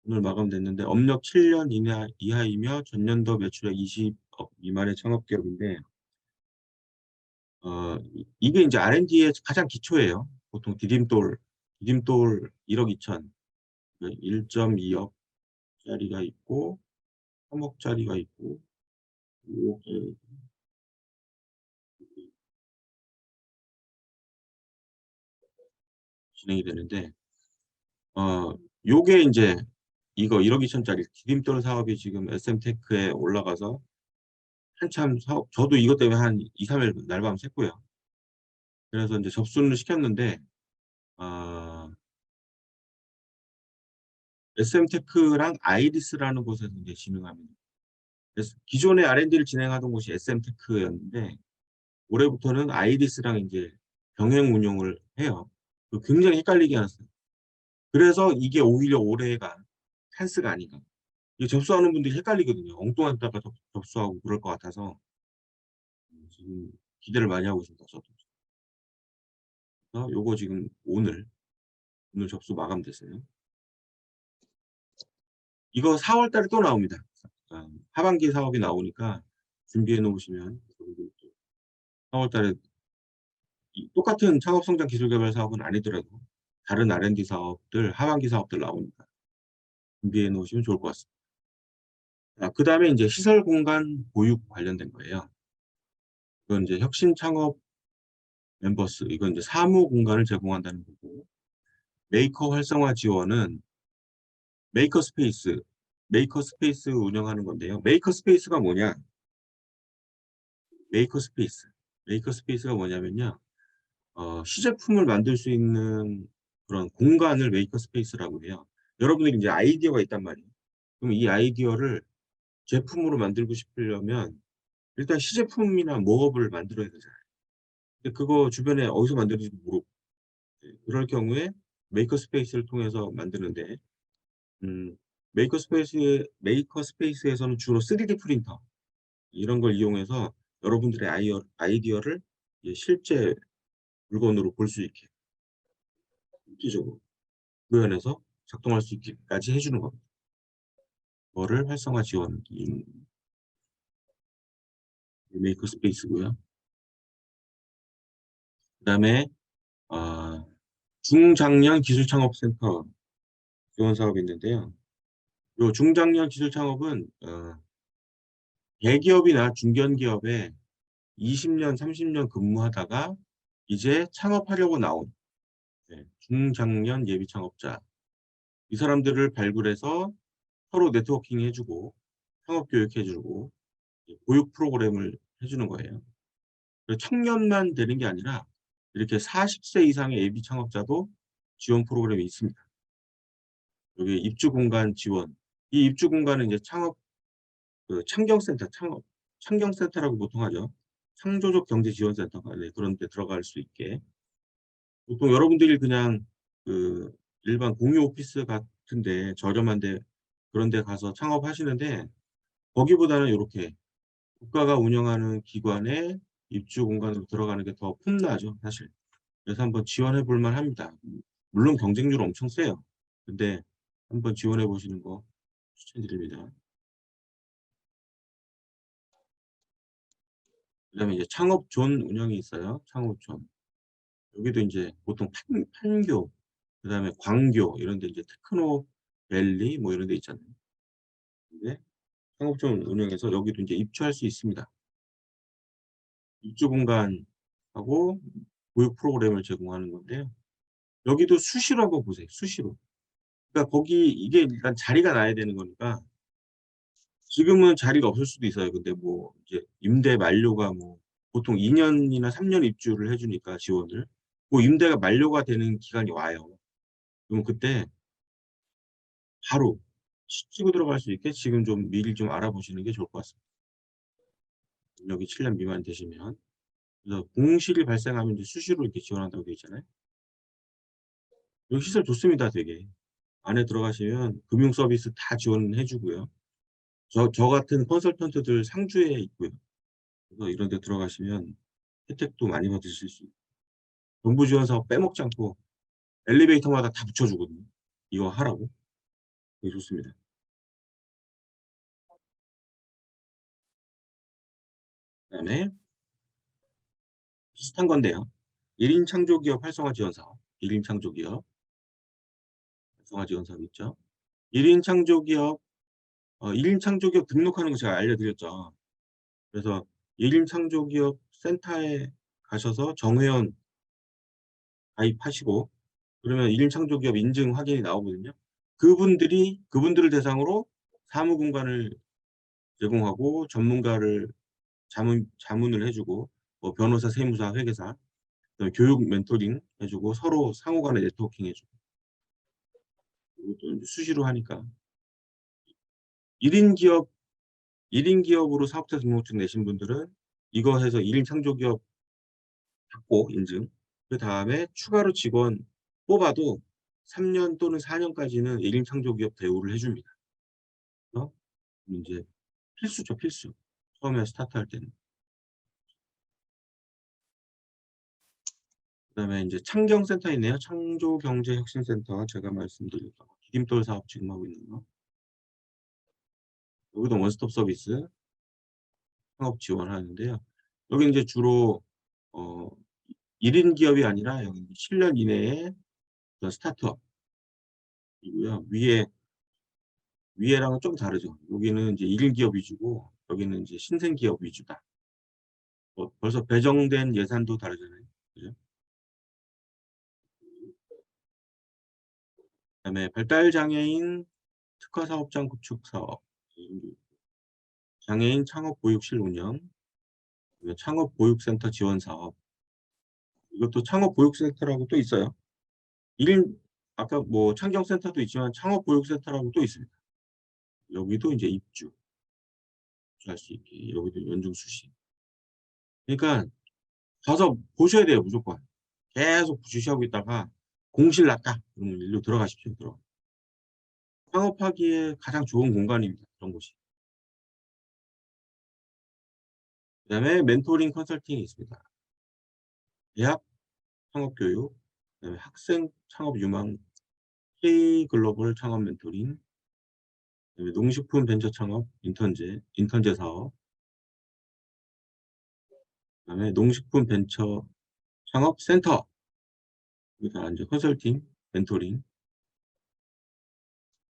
오늘 마감됐는데 업력 7년 이하이며 전년도 매출액 20억 미만의 창업 기업인데 이게 인제 R&D의 가장 기초예요. 보통 디딤돌 1억 2천, 그 1.2억 짜리가 있고 3억 짜리가 있고 5억 짜리 진행이 되는데 요게 인제 이거 1억 2천 짜리 디딤돌 사업이 지금 SM테크에 올라가서 한참 사업 저도 이것 때문에 한 2-3일 날밤 샜고요. 그래서 인제 접수는 시켰는데 아 SM테크랑 아이리스라는 곳에서 인제 진행합니다. 기존에 R&D를 진행하던 곳이 SM테크였는데 올해부터는 아이리스랑 인제 병행 운용을 해요. 굉장히 헷갈리게 하였어요. 그래서 이게 오히려 올해가 찬스가 아닌가. 이게 접수하는 분들이 헷갈리거든요. 엉뚱한 데다가 접수하고 그럴 것 같아서 지금 기대를 많이 하고 있습니다, 저도. 그래서 요거 지금 오늘 접수 마감됐어요. 이거 4월 달에 또 나옵니다. 하반기 사업이 나오니까 준비해 놓으시면 4월 달에 이 똑같은 창업 성장 기술 개발 사업은 아니더라도 다른 R&D 사업들 하반기 사업들 나오니까 준비해 놓으시면 좋을 것 같습니다. 그다음에 인제 시설 공간 보육 관련된 거예요. 이건 인제 혁신 창업 멤버스 이건 인제 사무 공간을 제공한다는 거고 메이커 활성화 지원은 메이커 스페이스, 메이커 스페이스 운영하는 건데요. 메이커 스페이스가 뭐냐? 메이커 스페이스. 메이커 스페이스가 뭐냐면요. 시제품을 만들 수 있는 그런 공간을 메이커 스페이스라고 해요. 여러분들이 인제 아이디어가 있단 말이에요. 그럼 이 아이디어를 제품으로 만들고 싶으려면 일단 시제품이나 모업을 만들어야 되잖아요. 근데 그거 주변에 어디서 만드는지도 모르고 그럴 경우에 메이커 스페이스를 통해서 만드는데 음 메이커 스페이스에서는 주로 3D 프린터 이런 걸 이용해서 여러분들의 아이디어를 이제 실제 물건으로 볼 수 있게 실질적으로 구현해서 작동할 수 있게까지 해 주는 겁니다. 그거를 활성화 지원 메이커 스페이스고요. 그다음에 어 중장년 기술창업센터 지원 사업이 있는데요. 요 중장년 기술창업은 대기업이나 중견기업에 20년, 30년 근무하다가 이제 창업하려고 나온 중장년 예비 창업자. 이 사람들을 발굴해서 서로 네트워킹 해주고 창업 교육해주고 교육 프로그램을 해주는 거예요. 청년만 되는 게 아니라 이렇게 40세 이상의 예비 창업자도 지원 프로그램이 있습니다. 여기 입주 공간 지원. 이 입주 공간은 이제 창업 창경센터, 창경센터라고 보통 하죠. 창조적 경제 지원센터가 그런 데 들어갈 수 있게. 보통 여러분들이 그냥 그 일반 공유 오피스 같은데 저렴한데 그런 데 가서 창업하시는데 거기보다는 이렇게 국가가 운영하는 기관에 입주 공간으로 들어가는 게 더 폼나죠, 사실. 그래서 한번 지원해 볼 만합니다. 물론 경쟁률은 엄청 세요. 근데 한번 지원해 보시는 거 추천드립니다. 그다음에 이제 창업존 운영이 있어요. 창업존. 여기도 이제 보통 판교, 그다음에 광교 이런 데 이제 테크노밸리 뭐 이런 데 있잖아요. 근데 창업존 운영해서 여기도 이제 입주할 수 있습니다. 입주 공간하고 교육 프로그램을 제공하는 건데요. 여기도 수시로 한번 보세요. 수시로. 그러니까 거기 이게 일단 자리가 나야 되는 거니까 지금은 자리가 없을 수도 있어요. 근데 뭐 이제 임대 만료가 뭐 보통 2 년이나 3년 입주를 해 주니까 지원을. 고 임대가 만료가 되는 기간이 와요. 그럼 그때 바로 치고 들어갈 수 있게 지금 좀 미리 좀 알아보시는 게 좋을 것 같습니다. 여기 7년 미만 되시면. 그래서 공실이 발생하면 이제 수시로 이렇게 지원한다고 되어 있잖아요. 여기 시설 좋습니다 되게. 안에 들어가시면 금융 서비스 다 지원해 주고요. 저 같은 컨설턴트들 상주에 있고요. 그래서 이런 데 들어가시면 혜택도 많이 받으실 수 있고 정부 지원 사업 빼먹지 않고 엘리베이터마다 다 붙여 주거든요. 이거 하라고. 되게 좋습니다. 그다음에 비슷한 건데요. 1인 창조기업 활성화 지원 사업. 1인 창조기업 활성화 지원 사업 있죠. 1인 창조기업 1인 창조기업 등록하는 거 제가 알려드렸죠. 그래서 1인 창조기업 센터에 가셔서 정회원 가입하시고 그러면 1인 창조기업 인증 확인이 나오거든요. 그분들을 대상으로 사무 공간을 제공하고 전문가를 자문을 해 주고 뭐 변호사, 세무사, 회계사, 그다음에 교육 멘토링 해 주고 서로 상호 간에 네트워킹 해 주고 이것도 인제 수시로 하니까 1인 기업 1인 기업으로 사업자 등록증 내신 분들은 이거 해서 1인 창조기업 받고 인증. 그다음에 추가로 직원 뽑아도 3년 또는 4 년까지는 1인 창조기업 대우를 해 줍니다. 그래서 인제 필수죠, 필수. 처음에 스타트할 때는. 그다음에 인제 창경센터 있네요. 창조경제혁신센터 제가 말씀드렸던 거. 디딤돌 사업 지금 하고 있는 거. 여기도 원스톱 서비스 창업 지원하는데요. 여기 인제 주로 어 1인 기업이 아니라 여기 7년 이내에 어떤 스타트업이고요. 위에랑은 좀 다르죠. 여기는 인제 1인 기업 위주고 여기는 인제 신생 기업 위주다. 벌써 배정된 예산도 다르잖아요. 그죠? 그다음에 발달 장애인 특화 사업장 구축 사업, 장애인 창업 보육실 운영, 그리고 창업 보육센터 지원 사업. 이것도 창업 보육센터라고 또 있어요. 1인 아까 뭐 창경센터도 있지만 창업 보육센터라고 또 있습니다. 여기도 인제 입주할 수 있게 여기도 연중 수시. 그러니까 가서 보셔야 돼요 무조건. 계속 주시하고 있다가 공실 났다 그러면 일로 들어가십시오. 창업하기에 가장 좋은 공간입니다 그런 곳이. 그다음에 멘토링 컨설팅이 있습니다. 대학 창업 교육, 그다음에 학생 창업 유망 K글로벌 창업 멘토링, 그다음에 농식품 벤처 창업 인턴제 사업, 그다음에 농식품 벤처 창업 센터. 여기다 이제 컨설팅, 멘토링,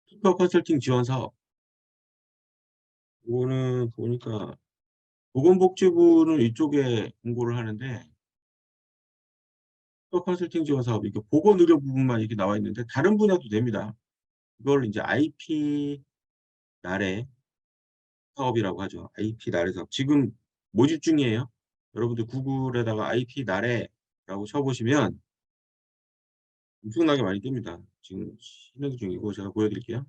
특허 컨설팅 지원 사업. 이거는 보니까 보건복지부는 이쪽에 공고를 하는데 특허 컨설팅 지원 사업 이게 보건의료 부분만 이렇게 나와 있는데 다른 분야도 됩니다. 이걸 이제 IP 나래 사업이라고 하죠. IP 나래 사업. 지금 모집 중이에요. 여러분들 구글에다가 IP 나래라고 쳐보시면 엄청나게 많이 뜹니다. 지금 실행 중이고 제가 보여드릴게요.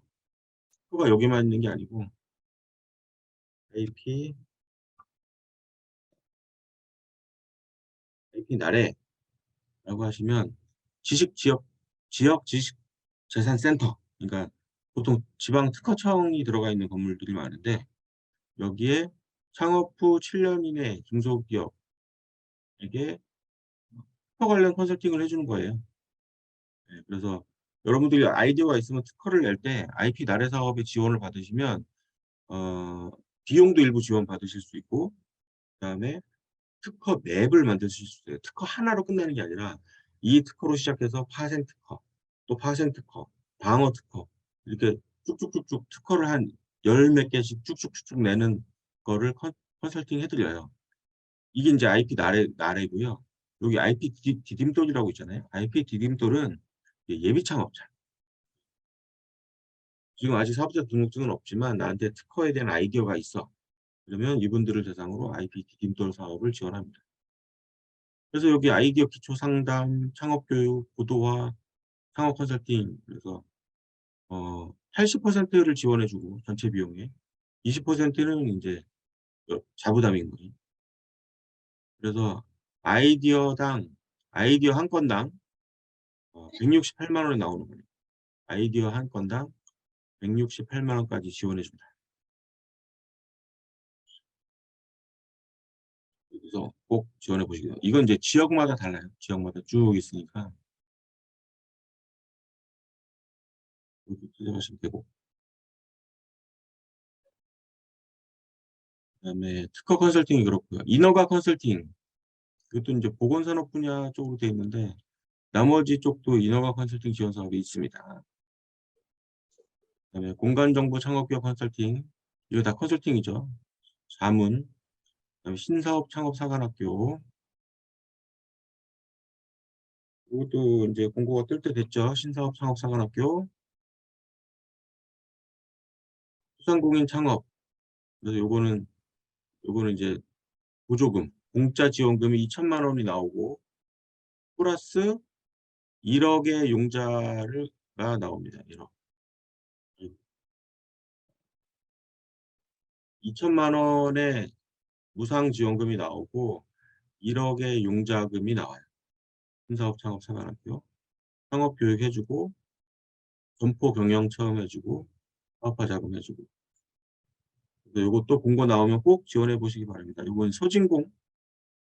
표가 여기만 있는 게 아니고 IP 나래라고 하시면 지역 지식재산센터, 그러니까 보통 지방 특허청이 들어가 있는 건물들이 많은데 여기에 창업 후 7년 이내 중소기업에게 특허 관련 컨설팅을 해주는 거예요. 네, 그래서 여러분들이 아이디어가 있으면 특허를 낼 때 IP 나래 사업에 지원을 받으시면 어, 비용도 일부 지원 받으실 수 있고 그다음에 특허 맵을 만드실 수 있어요. 특허 하나로 끝나는 게 아니라 이 특허로 시작해서 파생 특허, 또 파생 특허, 방어 특허 이렇게 쭉쭉쭉쭉 특허를 한 열 몇 개씩 쭉쭉쭉쭉 내는 거를 컨설팅 해드려요. 이게 이제 IP 나래고요. 여기 IP 디딤돌이라고 있잖아요. IP 디딤돌은 예비 창업자. 지금 아직 사업자 등록증은 없지만 나한테 특허에 대한 아이디어가 있어. 그러면 이분들을 대상으로 IP 디딤돌 사업을 지원합니다. 그래서 여기 아이디어 기초 상담, 창업 교육, 고도화, 창업 컨설팅 그래서 80%를 지원해 주고 전체 비용에 20%는 이제 자부담인 거예요. 그래서 아이디어당 아이디어 한 건당 168만 원이 나오는 거예요. 아이디어 한 건당 168만 원까지 지원해 준다. 그래서 꼭 지원해 보시기 바랍니다. 이건 이제 지역마다 달라요. 지역마다 쭉 있으니까 이렇게 찾아가시면 되고. 그다음에 특허 컨설팅이 그렇고요. 인허가 컨설팅 그것도 이제 보건산업 분야 쪽으로 되어 있는데 나머지 쪽도 인허가 컨설팅 지원 사업이 있습니다. 그다음에 공간정보 창업기업 컨설팅 이거 다 컨설팅이죠. 자문, 그다음에 신사업 창업 사관학교 이것도 이제 공고가 뜰 때 됐죠. 신사업 창업 사관학교, 소상공인 창업. 그래서 요거는 이제 보조금, 공짜 지원금이 2천만 원이 나오고 플러스 1억의 용자가 나옵니다. 1억. 2천만 원의 무상 지원금이 나오고 1억의 용자금이 나와요. 신사업 창업 사관학교. 창업 교육 해주고 점포 경영 처음 해주고 사업화 자금 해주고. 이것도 공고 나오면 꼭 지원해 보시기 바랍니다. 이건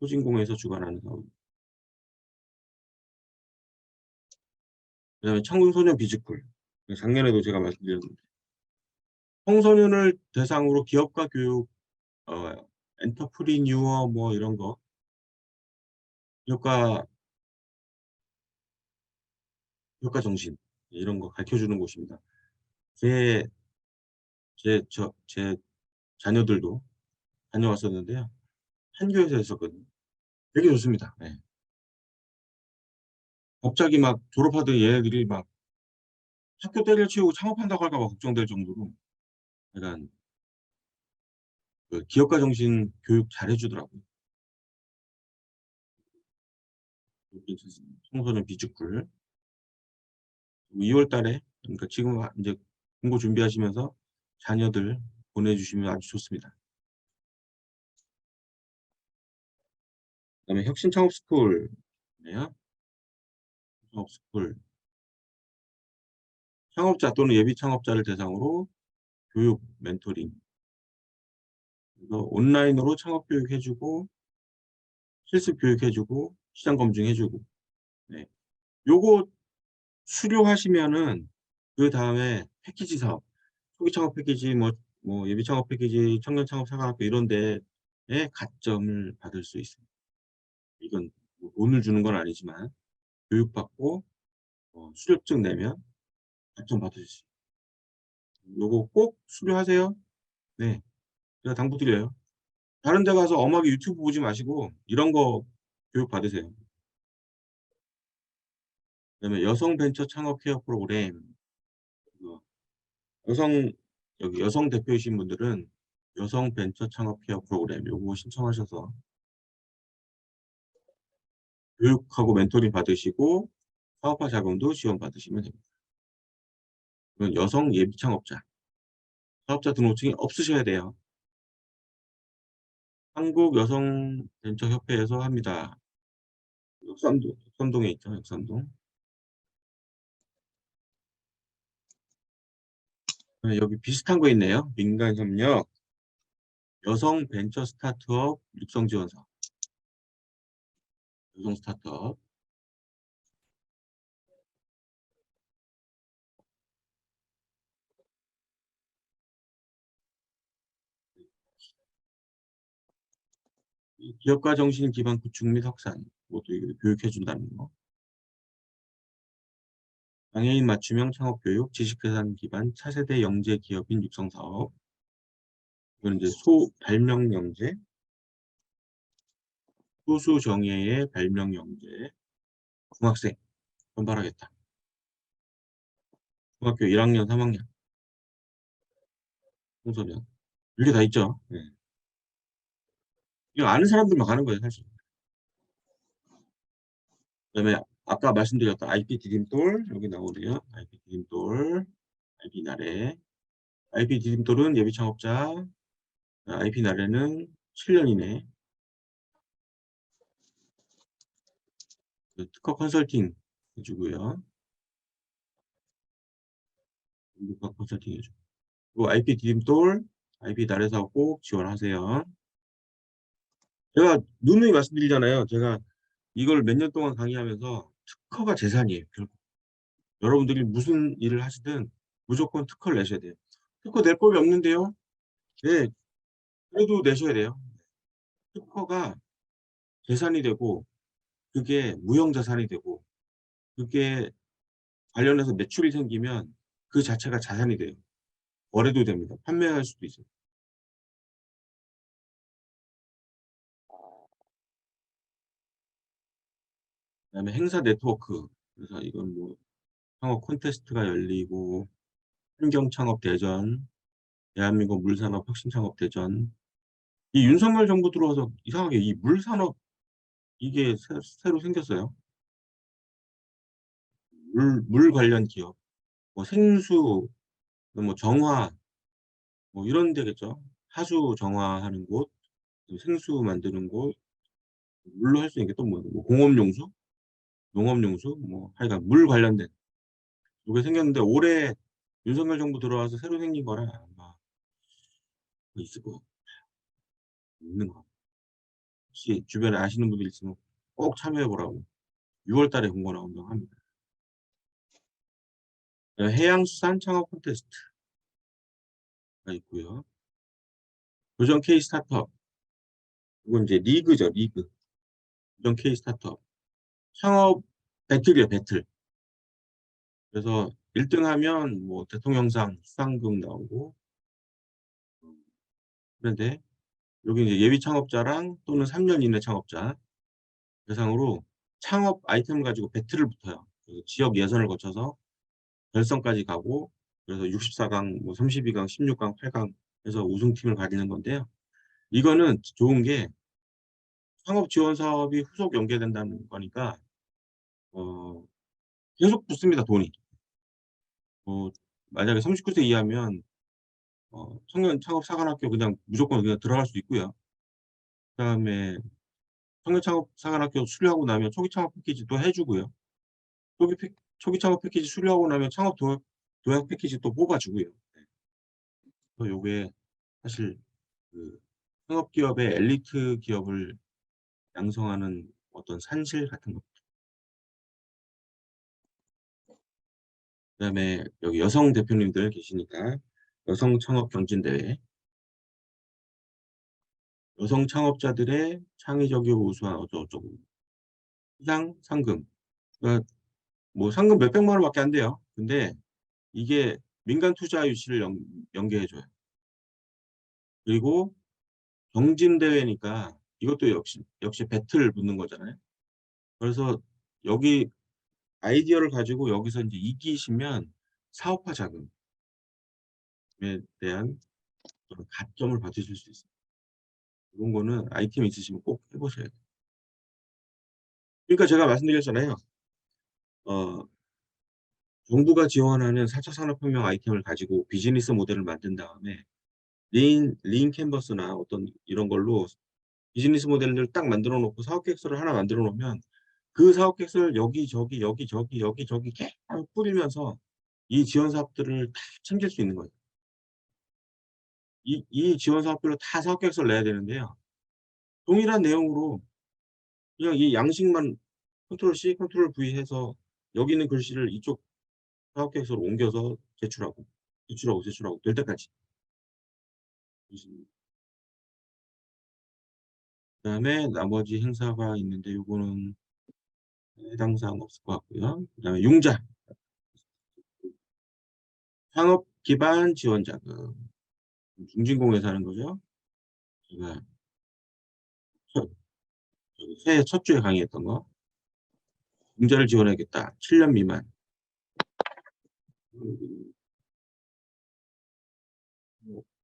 소진공에서 주관하는 사업. 그다음에 청소년 비즈쿨. 작년에도 제가 말씀드렸는데 청소년을 대상으로 기업가 교육, 어, 엔터프리뉴어 뭐 이런 거 기업가 정신 이런 거 가르쳐 주는 곳입니다. 제 제 자녀들도 다녀왔었는데요. 한교에서 했었거든요. 되게 좋습니다. 네. 갑자기 막 졸업하던 얘네들이 막 학교 때려치우고 창업한다고 할까 봐 걱정될 정도로 약간 그 기업가 정신 교육 잘 해주더라고요. 청소년 비즈쿨 2월 달에 그러니까 지금 이제 공고 준비하시면서 자녀들 보내주시면 아주 좋습니다. 그다음에 혁신 창업 스쿨이네요. 창업 스쿨 창업자 또는 예비 창업자를 대상으로 교육 멘토링 그래서 온라인으로 창업 교육 해주고 실습 교육 해주고 시장 검증 해주고 네. 요거 수료하시면은 그 다음에 패키지 사업 초기 창업 패키지 뭐 예비 창업 패키지 청년 창업 사관학교 이런 데에 가점을 받을 수 있습니다. 이건 뭐 돈을 주는 건 아니지만 교육받고 수료증 내면 당첨 받으실 수 있어요. 요거 꼭 수료하세요. 네. 제가 당부드려요. 다른 데 가서 엄하게 유튜브 보지 마시고 이런 거 교육 받으세요. 그다음에 여성 벤처 창업 케어 프로그램. 어 여성 여기 여성 대표이신 분들은 여성 벤처 창업 케어 프로그램 요거 신청하셔서 교육하고 멘토링 받으시고 사업화 자금도 지원받으시면 됩니다. 이건 여성 예비 창업자, 사업자 등록증이 없으셔야 돼요. 한국 여성 벤처 협회에서 합니다. 역삼동에 있죠, 역삼동. 네, 여기 비슷한 거 있네요. 민간 협력, 여성 벤처 스타트업 육성 지원 사업, 여성 스타트업. 이 기업가 정신 기반 구축 및 확산, 이것도 이거 교육해 준다는 거. 장애인 맞춤형 창업 교육, 지식재산 기반 차세대 영재 기업인 육성 사업. 이건 이제 발명 영재, 소수 정예의 발명 영재, 중학생 선발하겠다. 중학교 1학년, 3학년, 청소년. 이게 다 있죠. 네. 이거 아는 사람들만 가는 거예요, 사실. 그다음에 아까 말씀드렸던 IP 디딤돌 여기 나오네요. IP 디딤돌, IP 나래. IP 디딤돌은 예비 창업자, IP 나래는 7년 이내. 특허 컨설팅 해주고요. 특허 컨설팅 해주고. 그리고 IP 디딤돌, IP 나래 사업 꼭 지원하세요. 제가 누누이 말씀드리잖아요. 제가 이걸 몇 년 동안 강의하면서 특허가 재산이에요. 결국. 여러분들이 무슨 일을 하시든 무조건 특허를 내셔야 돼요. 특허 낼 법이 없는데요. 네, 그래도 내셔야 돼요. 특허가 재산이 되고 그게 무형자산이 되고 그게 관련해서 매출이 생기면 그 자체가 자산이 돼요. 거래도 됩니다. 판매할 수도 있어요. 그다음에 행사 네트워크. 그래서 이건 뭐 창업 콘테스트가 열리고 환경 창업 대전, 대한민국 물산업 혁신 창업 대전. 이 윤석열 정부 들어와서 이상하게 이 물산업 이게 새로 생겼어요. 물 관련 기업, 뭐 생수, 뭐 정화, 뭐 이런 데겠죠. 하수 정화하는 곳, 생수 만드는 곳, 물로 할 수 있는 게 또 뭐 공업용수, 농업용수, 뭐 하여간 물 관련된 이게 생겼는데 올해 윤석열 정부 들어와서 새로 생긴 거라 아마 있을 거 있는 거. 혹시 주변에 아시는 분들 있으면 꼭 참여해 보라고. 6월 달에 공고 나온다고 합니다. 해양수산 창업 콘테스트가 있고요. 도전 K 스타트업. 이건 이제 리그죠, 리그. 도전 K 스타트업. 창업 배틀이에요, 배틀. 그래서 1등 하면 뭐 대통령상 수상금 나오고, 그런데 여기 이제 예비 창업자랑 또는 3년 이내 창업자 대상으로 창업 아이템 가지고 배틀을 붙어요. 그래서 지역 예선을 거쳐서 결선까지 가고, 그래서 64강, 뭐 32강, 16강, 8강 해서 우승팀을 가리는 건데요. 이거는 좋은 게 창업 지원 사업이 후속 연계된다는 거니까 어, 계속 붙습니다, 돈이. 만약에 39세 이하면 청년 창업 사관학교 그냥 무조건 그냥 들어갈 수 있고요. 그다음에 청년 창업 사관학교 수료하고 나면 초기 창업 패키지 또 해주고요. 초기 창업 패키지 수료하고 나면 창업 도약 패키지 또 뽑아주고요. 네. 그래서 요게 사실 그 창업기업의 엘리트 기업을 양성하는 어떤 산실 같은 거. 그다음에 여기 여성 대표님들 계시니까 여성 창업 경진대회, 여성 창업자들의 창의적이고 우수한 어쩌고저쩌고. 시장 상금. 그러니까 뭐 상금 몇백만 원밖에 안 돼요. 근데 이게 민간 투자 유치를 연계해 줘요. 그리고 경진대회니까 이것도 역시 배틀 붙는 거잖아요. 그래서 여기 아이디어를 가지고 여기서 인제 이기시면 사업화 자금에 대한 그런 가점을 받으실 수 있어요. 그런 거는 아이템 있으시면 꼭 해 보셔야 돼요. 그러니까 제가 말씀드렸잖아요. 어 정부가 지원하는 4차 산업혁명 아이템을 가지고 비즈니스 모델을 만든 다음에 리인 캔버스나 어떤 이런 걸로 비즈니스 모델을 딱 만들어 놓고 사업 계획서를 하나 만들어 놓으면 그 사업 계획서를 여기저기, 여기저기, 여기저기 계속 뿌리면서 이 지원 사업들을 다 챙길 수 있는 거예요. 이 지원 사업별로 다 사업 계획서를 내야 되는데요. 동일한 내용으로 그냥 이 양식만 컨트롤 C, 컨트롤 V 해서 여기 있는 글씨를 이쪽 사업 계획서로 옮겨서 제출하고, 제출하고, 제출하고 될 때까지. 그다음에 나머지 행사가 있는데 요거는 해당 사항 없을 것 같고요. 그다음에 융자, 상업 기반 지원 자금. 중진공에서 하는 거죠. 제가 첫 새해 첫 주에 강의했던 거. 융자를 지원하겠다. 7년 미만. 음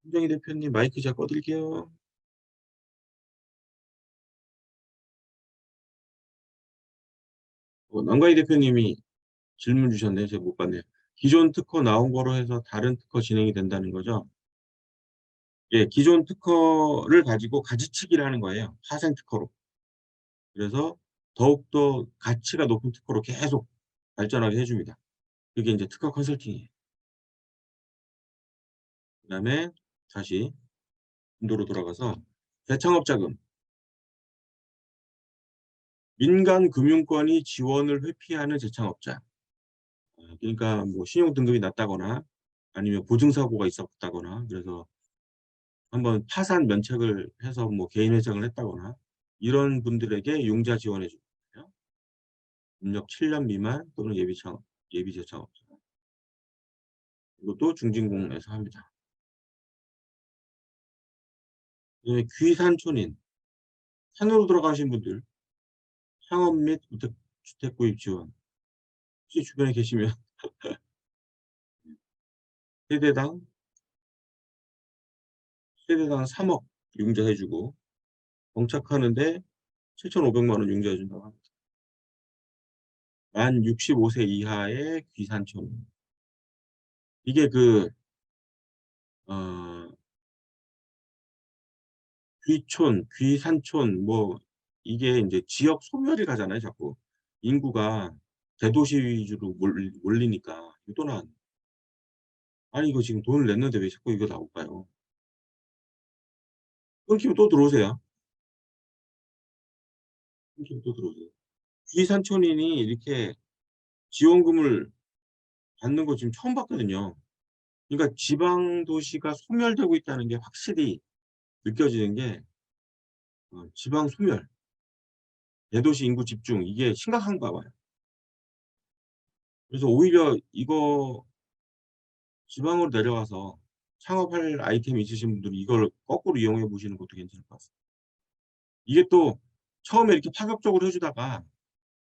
김정희 대표님 마이크 제가 꺼 드릴게요. 남가희 대표님이 질문 주셨네요. 제가 못 봤네요. 기존 특허 나온 거로 해서 다른 특허 진행이 된다는 거죠? 예. 기존 특허를 가지고 가지치기를 하는 거예요, 파생 특허로. 그래서 더욱더 가치가 높은 특허로 계속 발전하게 해 줍니다. 그게 인제 특허 컨설팅이에요. 그다음에 다시 인도로 돌아가서 대창업 자금. 민간 금융권이 지원을 회피하는 대창업자. 그러니까 뭐 신용 등급이 낮다거나 아니면 보증 사고가 있었다거나 그래서 한번 파산 면책을 해서 뭐 개인 회생을 했다거나 이런 분들에게 융자 지원해 주거든요. 경력 7년 미만 또는 예비 재창업자. 이것도 중진공에서 합니다. 그다음에 귀산촌인 산으로 들어가신 분들 창업 및 주택 구입 지원. 혹시 주변에 계시면 세대당 세대당 3억 융자해 주고 정착하는데 7,500만 원 융자해 준다고 합니다. 만 65세 이하의 귀산촌. 이게 어 귀촌, 귀산촌 뭐 이게 인제 지역 소멸이 가잖아요 자꾸. 인구가 대도시 위주로 몰리니까 이거 또 나왔네. 아니 이거 지금 돈을 냈는데 왜 자꾸 이거 나올까요? 끊기면 또 들어오세요. 끊기면 또 들어오세요. 귀산촌인이 이렇게 지원금을 받는 거 지금 처음 봤거든요. 그러니까 지방 도시가 소멸되고 있다는 게 확실히 느껴지는 게 지방 소멸, 대도시 인구 집중 이게 심각한가 봐요. 그래서 오히려 이거 지방으로 내려와서 창업할 아이템이 있으신 분들은 이걸 거꾸로 이용해 보시는 것도 괜찮을 것 같습니다. 이게 또 처음에 이렇게 파격적으로 해 주다가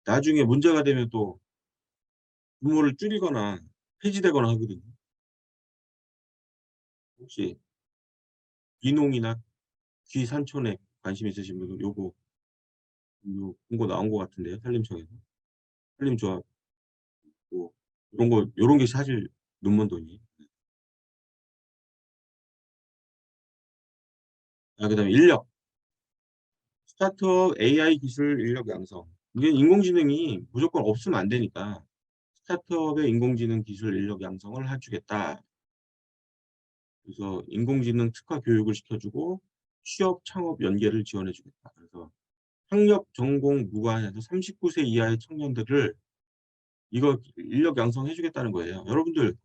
나중에 문제가 되면 또 규모를 줄이거나 폐지되거나 하거든요. 혹시 귀농이나 귀산촌에 관심 있으신 분은 요 공고 나온 것 같은데요, 산림청에서. 산림조합 뭐 요런 게 사실 눈먼 돈이에요. 그다음에 인력, 스타트업 AI 기술 인력 양성. 이게 인공지능이 무조건 없으면 안 되니까 스타트업의 인공지능 기술 인력 양성을 해 주겠다. 그래서 인공지능 특화 교육을 시켜 주고 취업 창업 연계를 지원해 주겠다. 그래서 학력 전공 무관해서 39세 이하의 청년들을 이거 인력 양성해 주겠다는 거예요. 여러분들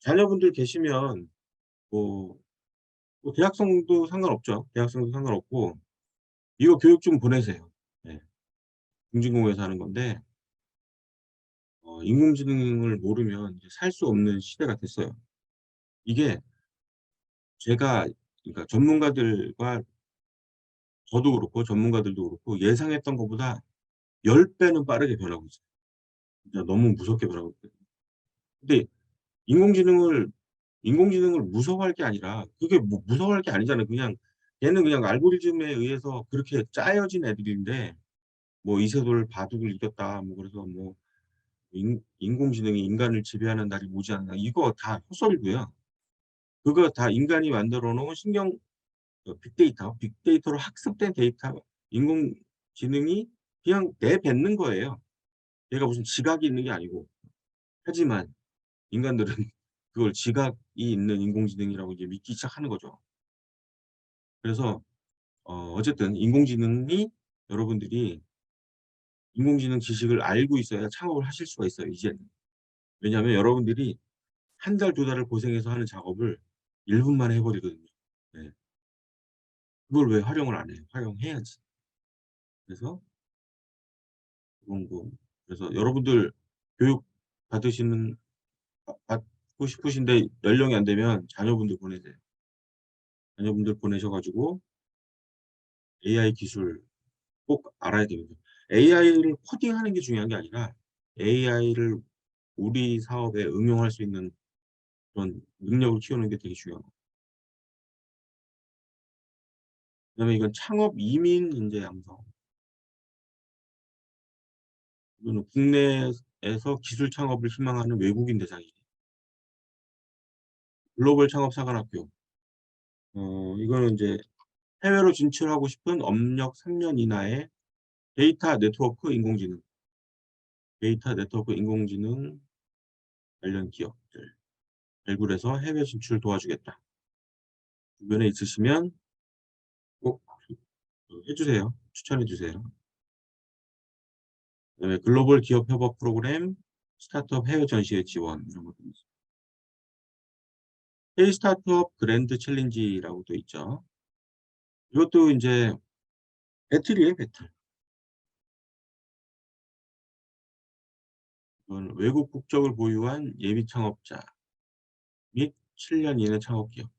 자녀분들 계시면 뭐 대학생도 상관없죠. 대학생도 상관없고 이거 교육 좀 보내세요. 예. 공진공에서 하는 건데 인공지능을 모르면 이제 살 수 없는 시대가 됐어요. 이게 제가 그러니까 전문가들과 저도 그렇고 전문가들도 그렇고 예상했던 것보다 10 배는 빠르게 변하고 있어요. 진짜 너무 무섭게 변하고 있거든요. 근데 인공지능을 인공지능을 무서워할 게 아니라 그게 뭐 무서워할 게 아니잖아요. 그냥 얘는 그냥 알고리즘에 의해서 그렇게 짜여진 애들인데 뭐 이세돌 바둑을 이겼다 뭐 그래서 뭐 인공지능이 인간을 지배하는 날이 오지 않나 이거 다 헛소리고요. 그거 다 인간이 만들어 놓은 빅데이터로 학습된 데이터 인공지능이 그냥 내뱉는 거예요. 얘가 무슨 지각이 있는 게 아니고. 하지만 인간들은 그걸 지각이 있는 인공지능이라고 이제 믿기 시작하는 거죠. 그래서 어쨌든 인공지능이 여러분들이 인공지능 지식을 알고 있어야 창업을 하실 수가 있어요 이제는. 왜냐하면 여러분들이 한 달 두 달을 고생해서 하는 작업을 1 분 만에 해 버리거든요. 네. 그걸 왜 활용을 안 해요? 활용해야지. 그래서 그런 거 그래서 여러분들 교육 받으시는 받고 싶으신데 연령이 안 되면 자녀분들 보내세요. 자녀분들 보내셔 가지고 AI 기술 꼭 알아야 됩니다. AI를 코딩하는 게 중요한 게 아니라 AI를 우리 사업에 응용할 수 있는 그런 능력을 키우는 게 되게 중요한 거예요. 그다음에 이건 창업 이민 인재 양성. 이거는 국내에서 기술 창업을 희망하는 외국인 대상이에요. 글로벌 창업 사관학교. 이거는 인제 해외로 진출하고 싶은 업력 3년 이나의 데이터 네트워크 인공지능 관련 기업들 발굴해서 해외 진출 도와주겠다. 주변에 있으시면 꼭 해 주세요. 추천해 주세요. 그다음에 글로벌 기업 협업 프로그램, 스타트업 해외 전시회 지원 이런 것도 있습니다. K-스타트업 그랜드 챌린지라고 또 있죠. 이것도 인제 배틀이에요, 배틀. 이건 외국 국적을 보유한 예비 창업자 및 7년 이내 창업 기업.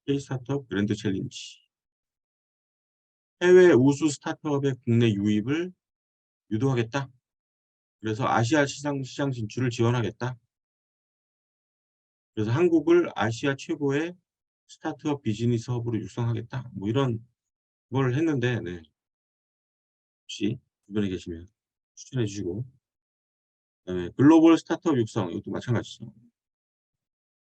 K-스타트업 그랜드 챌린지. 해외 우수 스타트업의 국내 유입을 유도하겠다. 그래서 아시아 시장 진출을 지원하겠다. 그래서 한국을 아시아 최고의 스타트업 비즈니스 허브로 육성하겠다. 뭐 이런 걸 했는데 네. 혹시 주변에 계시면 추천해 주시고 그다음에 글로벌 스타트업 육성 이것도 마찬가지죠.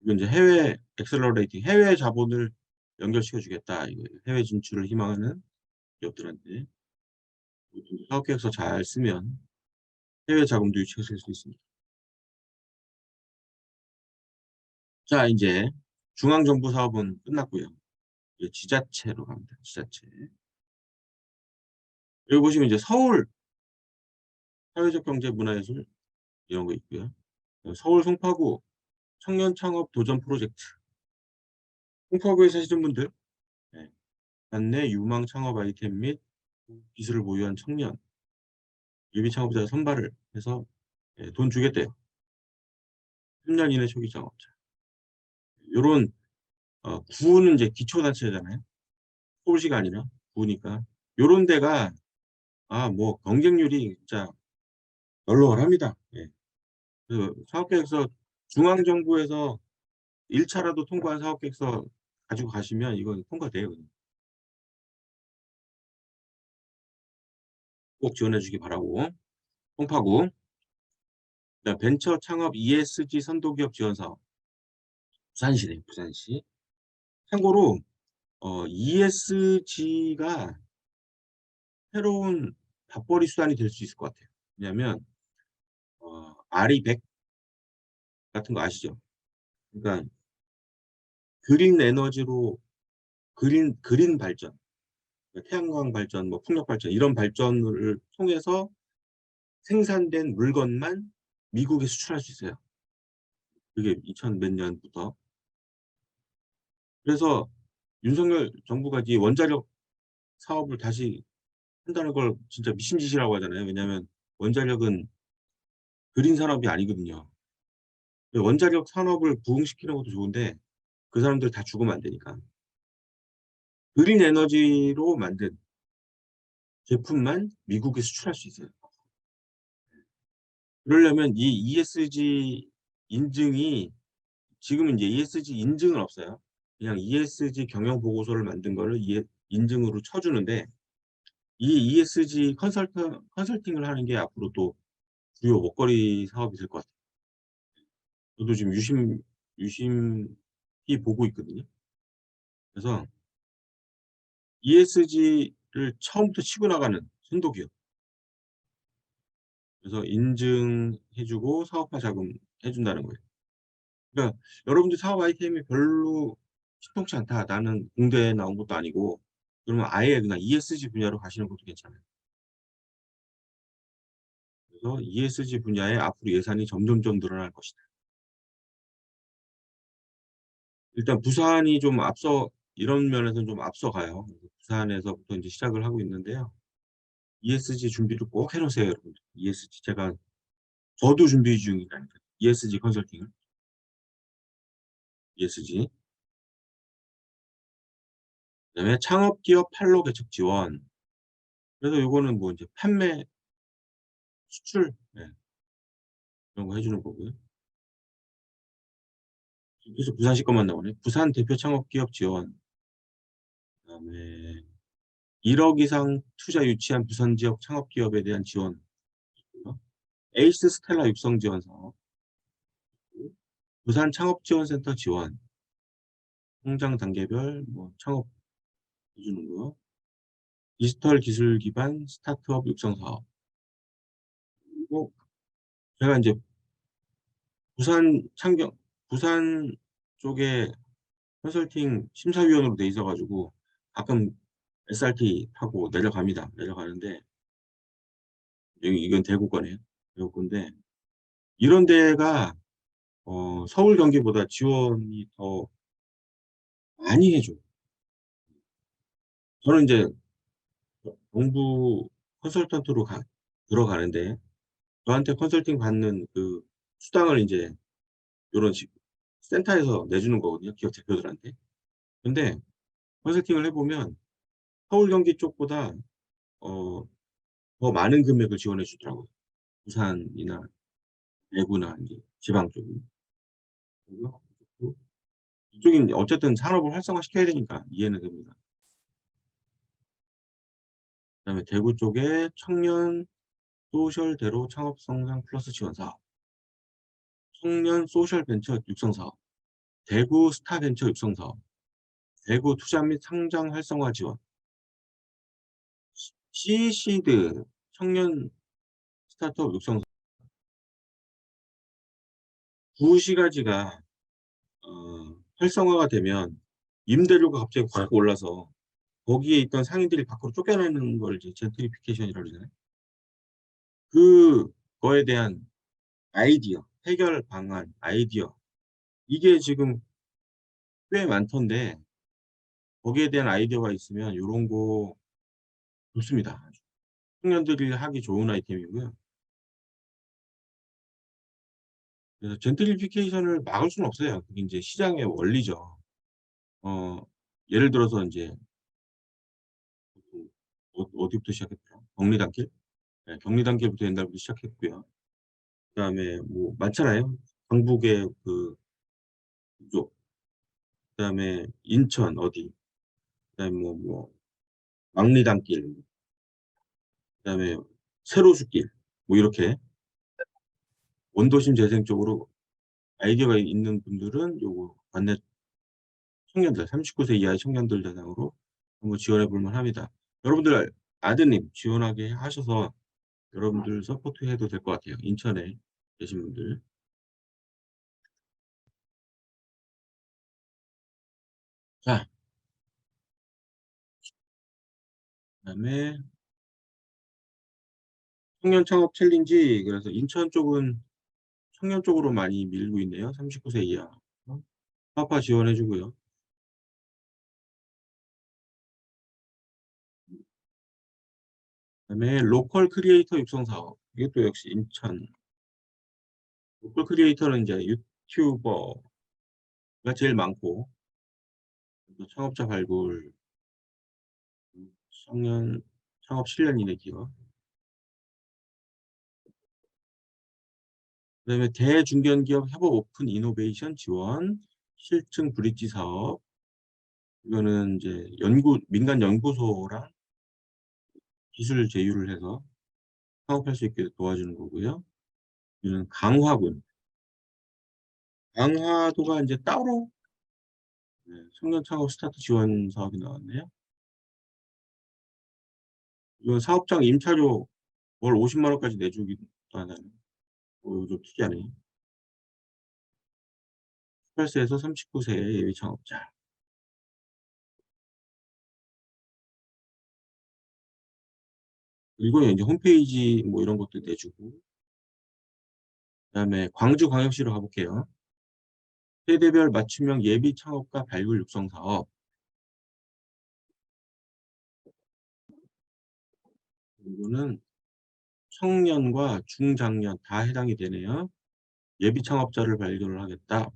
이건 이제 해외 액셀러레이팅 해외 자본을 연결시켜 주겠다 이거예요. 해외 진출을 희망하는 기업들한테 이것도 사업 계획서 잘 쓰면 해외 자금도 유치하실 수 있습니다. 자 인제 중앙정부 사업은 끝났고요. 이제 지자체로 갑니다. 지자체. 여기 보시면 이제 서울 사회적 경제 문화예술 이런 거 있고요. 서울 송파구 청년 창업 도전 프로젝트. 송파구에 사시는 분들 네. 관내 유망 창업 아이템 및 기술을 보유한 청년, 예비 창업자 선발을 해서 예 돈 주겠대요. 3년 이내 초기 창업자. 요런 구는 이제 기초단체잖아요. 서울시가 아니라 구니까. 요런 데가 뭐 경쟁률이 진짜 널널합니다. 예. 그 사업계획서 중앙정부에서 1 차라도 통과한 사업계획서 가지고 가시면 이건 통과돼요. 꼭 지원해 주기 바라고. 송파구. 그다음 벤처 창업 ESG 선도기업 지원 사업. 부산시래요, 부산시. 참고로 ESG가 새로운 밥벌이 수단이 될 수 있을 것 같아요. 왜냐하면 RE100 같은 거 아시죠? 그러니까 그린 에너지로 그린 발전, 그러니까 태양광 발전, 뭐 풍력 발전 이런 발전을 통해서 생산된 물건만 미국에 수출할 수 있어요. 그게 2000 몇 년부터. 그래서 윤석열 정부가 이 원자력 사업을 다시 한다는 걸 진짜 미친 짓이라고 하잖아요. 왜냐하면 원자력은 그린 산업이 아니거든요. 원자력 산업을 부흥시키는 것도 좋은데 그 사람들 다 죽으면 안 되니까. 그린 에너지로 만든 제품만 미국에 수출할 수 있어요. 그러려면 이 ESG 인증이, 지금은 이제 ESG 인증은 없어요. 그냥 ESG 경영 보고서를 만든 거를 인증으로 쳐 주는데, 이 ESG 컨설팅을 하는 게 앞으로 또 주요 먹거리 사업이 될 것 같아요. 저도 지금 유심히 보고 있거든요. 그래서 ESG를 처음부터 치고 나가는 선도기업. 그래서 인증해 주고 사업화 자금 해 준다는 거예요. 그러니까 여러분들 사업 아이템이 별로 신통치 않다. 나는 공대에 나온 것도 아니고, 그러면 아예 그냥 ESG 분야로 가시는 것도 괜찮아요. 그래서 ESG 분야에 앞으로 예산이 점점점 늘어날 것이다. 일단 부산이 좀 앞서, 이런 면에서는 좀 앞서가요. 그래서 부산에서부터 인제 시작을 하고 있는데요. ESG 준비를 꼭 해 놓으세요, 여러분들. ESG 저도 준비 중이라니까요. ESG 컨설팅을. ESG. 그다음에 창업기업 판로 개척 지원. 그래서 요거는 뭐 인제 판매, 수출, 예, 그런 거 해 주는 거고요. 계속 부산시 것만 나오네. 부산 대표 창업기업 지원. 그다음에 1억 이상 투자 유치한 부산 지역 창업기업에 대한 지원 있고요. 에이스 스텔라 육성 지원 사업, 부산 창업지원센터 지원, 성장 단계별 뭐 창업 해 주는 거, 디지털 기술 기반 스타트업 육성 사업. 그리고 제가 인제 부산 쪽에 컨설팅 심사위원으로 돼 있어 가지고 가끔 SRT 타고 내려갑니다. 내려가는데, 여기 이건 대구 거네요. 대구 건데, 이런 데가 서울 경기보다 지원이 더 많이 해 줘요. 저는 인제 정부 컨설턴트로 들어가는데, 저한테 컨설팅 받는 그 수당을 인제 요런 센터에서 내주는 거거든요, 기업 대표들한테. 근데 컨설팅을 해 보면 서울 경기 쪽보다 어 더 많은 금액을 지원해 주더라고요. 부산이나 대구나 인제 지방 쪽이. 그래서 이쪽이 인제 어쨌든 산업을 활성화시켜야 되니까 이해는 됩니다. 그다음에 대구 쪽에 청년 소셜 대로 창업 성장 플러스 지원 사업, 청년 소셜 벤처 육성 사업, 대구 스타 벤처 육성 사업, 대구 투자 및 상장 활성화 지원, 시시드 청년 스타트업 육성. 9 가지가 활성화가 되면 임대료가 갑자기 확 올라서 거기에 있던 상인들이 밖으로 쫓겨나는 걸 이제 젠트리피케이션이라고 그러잖아요. 그거에 대한 아이디어, 해결 방안, 아이디어, 이게 지금 꽤 많던데, 거기에 대한 아이디어가 있으면 요런 거 좋습니다. 청년들이 하기 좋은 아이템이고요. 그래서 젠트리피케이션을 막을 수는 없어요. 그게 인제 시장의 원리죠. 어 예를 들어서 인제 그 어디부터 시작했더라? 경리단길? 예, 경리단길부터 옛날부터 시작했고요. 그다음에 뭐 많잖아요. 강북에 그 그쪽, 그다음에 인천 어디, 그다음에 왕리단길, 그다음에 세로수길, 뭐 이렇게 원도심 재생 쪽으로 아이디어가 있는 분들은 요거 관내 청년들, 39세 이하의 청년들 대상으로 한번 지원해 볼 만합니다. 여러분들 아드님 지원하게 하셔서 여러분들 서포트해도 될 것 같아요, 인천에 계신 분들. 자, 그다음에 청년 창업 챌린지. 그래서 인천 쪽은 청년 쪽으로 많이 밀고 있네요. 39세 이하. 사업화 지원해 주고요. 그다음에 로컬 크리에이터 육성 사업. 이것도 역시 인천. 로컬 크리에이터는 이제 유튜버가 제일 많고, 또 창업자 발굴, 청년 창업 실현 이내 기업. 그다음에 대중견기업 협업 오픈 이노베이션 지원, 실증 브릿지 사업. 이거는 이제 민간 연구소랑 기술 제휴를 해서 창업할 수 있게 도와주는 거고요. 이는 강화군. 강화도가 이제 따로 청년 창업 스타트 지원 사업이 나왔네요. 이건 사업장 임차료 월 50만 원까지 내주기도 하다는. 좀 특이하네. 18세에서 39세 예비 창업자. 이거 이제 홈페이지 뭐 이런 것도 내주고. 그다음에 광주광역시로 가볼게요. 세대별 맞춤형 예비 창업가 발굴 육성 사업. 이거는 청년과 중장년 다 해당이 되네요. 예비 창업자를 발견을 하겠다.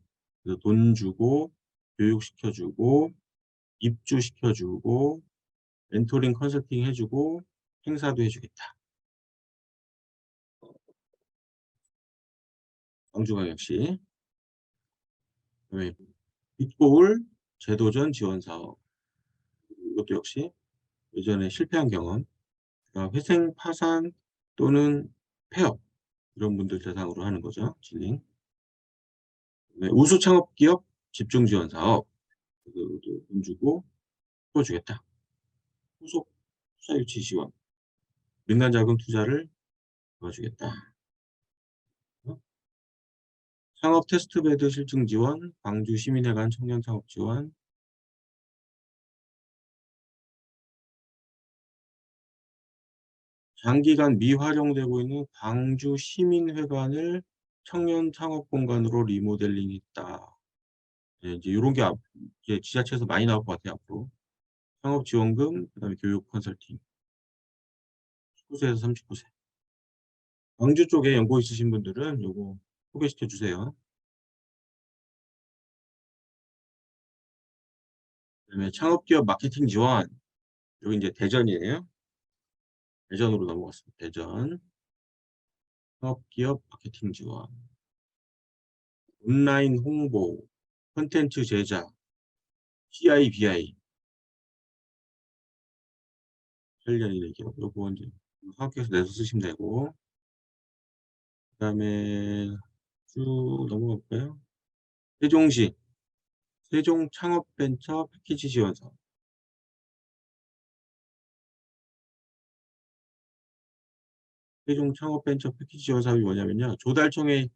그래서 돈 주고 교육시켜주고 입주시켜주고 멘토링 컨설팅 해주고 행사도 해주겠다. 광주광역시. 그다음에 빛고울 재도전 지원 사업. 이것도 역시 예전에 실패한 경험. 그러니까 회생 파산 또는 폐업 이런 분들 대상으로 하는 거죠. 진링. 우수 창업 기업 집중 지원 사업. 그것도 돈 주고 풀어주겠다. 후속 투자 유치 지원. 민간 자금 투자를 도와주겠다. 어? 창업 테스트베드 실증 지원, 광주 시민회관 청년 창업 지원. 장기간 미활용되고 있는 광주 시민회관을 청년 창업 공간으로 리모델링했다. 네, 이제 이런 게 이제 지자체에서 많이 나올 것 같아요, 앞으로. 창업 지원금, 그다음에 교육 컨설팅. 19세에서 39세. 광주 쪽에 연고 있으신 분들은 요거 소개시켜 주세요. 그다음에 창업기업 마케팅 지원. 여기 이제 대전이에요. 대전으로 넘어갔습니다. 대전. 창업기업 마케팅 지원. 온라인 홍보, 콘텐츠 제작, CI/BI. 관련이 기업. 요거 이제 사업계에서 내서 쓰시면 되고. 그다음에 쭉 넘어갈까요? 세종시 세종 창업벤처 패키지 지원 사업. 세종 창업벤처 패키지 지원 사업이 뭐냐면요. 조달청의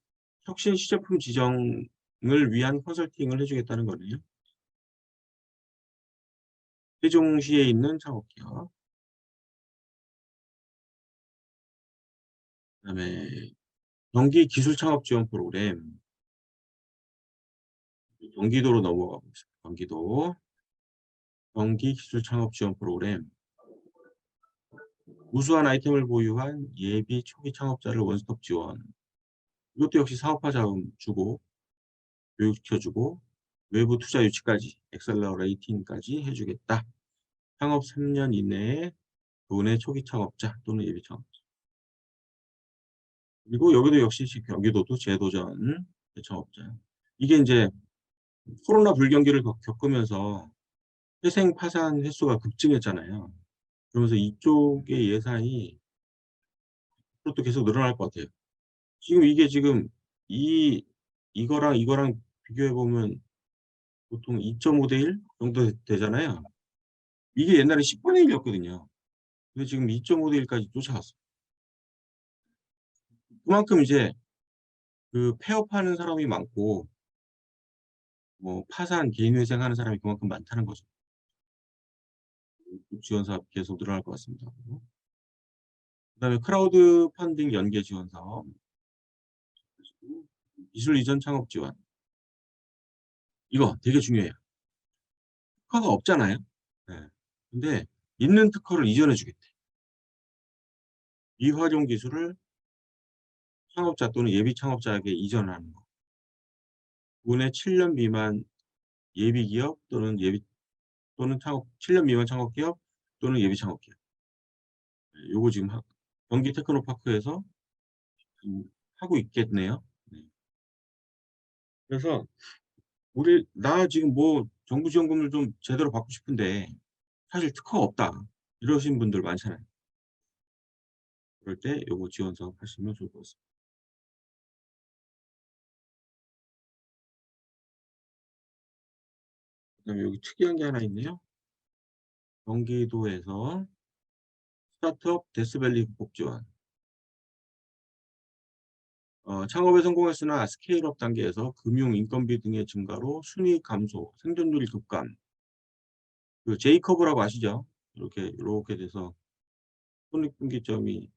혁신 시제품 지정을 위한 컨설팅을 해주겠다는 거네요. 세종시에 있는 창업기업. 그다음에 경기 기술 창업 지원 프로그램. 경기도로 넘어가고 있습니다. 경기도. 경기 기술 창업 지원 프로그램. 우수한 아이템을 보유한 예비 초기 창업자를 원스톱 지원. 이것도 역시 사업화 자금 주고 교육시켜주고 외부 투자 유치까지 엑셀러레이팅까지 해주겠다. 창업 3년 이내에 도내 초기 창업자 또는 예비 창업자. 그리고 여기도 역시 경기도도 재도전 창업자. 이게 이제 코로나 불경기를 겪으면서 회생 파산 횟수가 급증했잖아요. 그러면서 이쪽의 예산이 앞으로 계속 늘어날 것 같아요. 지금 이게 지금 이거랑 비교해 보면 보통 2.5대 1 정도 되잖아요. 이게 옛날에 10분의 1이었거든요. 근데 지금 2.5대 1까지 쫓아갔어요. 그만큼 이제 그 폐업하는 사람이 많고 뭐 파산, 개인회생하는 사람이 그만큼 많다는 거죠. 지원 사업 계속 늘어날 것 같습니다. 그다음에 크라우드 펀딩 연계 지원 사업, 기술 이전 창업 지원. 이거 되게 중요해요. 특허가 없잖아요. 네. 근데 있는 특허를 이전해 주겠대. 미활용 기술을 창업자 또는 예비 창업자에게 이전하는 거. 국내 7년 미만 예비 기업 또는 예비 또는 창업 7년 미만 창업 기업 또는 예비 창업 기업. 네, 요거 지금 경기 테크노파크에서 하고 있겠네요. 네. 그래서 나 지금 뭐 정부 지원금을 좀 제대로 받고 싶은데 사실 특허가 없다. 이러신 분들 많잖아요. 그럴 때 요거 지원 사업 하시면 좋을 것 같습니다. 그다음에 여기 특이한 게 하나 있네요. 경기도에서 스타트업 데스밸리 극복 지원. 창업에 성공했으나 스케일업 단계에서 금융 인건비 등의 증가로 순이익 감소, 생존율 급감. 그 J커브라고 아시죠? 이렇게 돼서 손익분기점이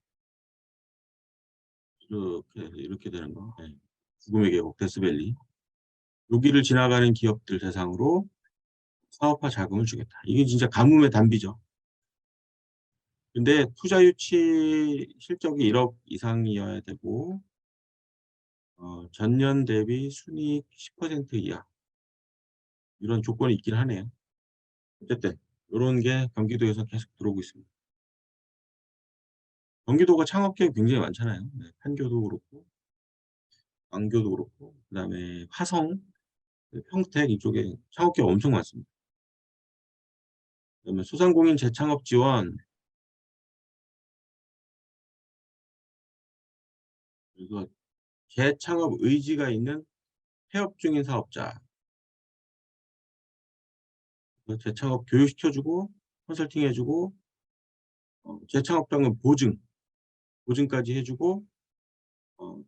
이렇게 되는 거. 네. 죽음의 계곡 데스밸리. 여기를 지나가는 기업들 대상으로 사업화 자금을 주겠다. 이게 진짜 가뭄의 단비죠. 근데 투자 유치 실적이 1억 이상이어야 되고 전년 대비 순이익 10% 이하 이런 조건이 있긴 하네요. 어쨌든 요런 게 경기도에서 계속 들어오고 있습니다. 경기도가 창업 기업이 굉장히 많잖아요. 네, 판교도 그렇고 광교도 그렇고 그다음에 화성, 평택 이쪽에 창업 기업 엄청 많습니다. 그다음에 소상공인 재창업 지원 그리고 재창업 의지가 있는 폐업 중인 사업자 재창업 교육시켜주고 컨설팅 해주고 재창업 자금 보증까지 해주고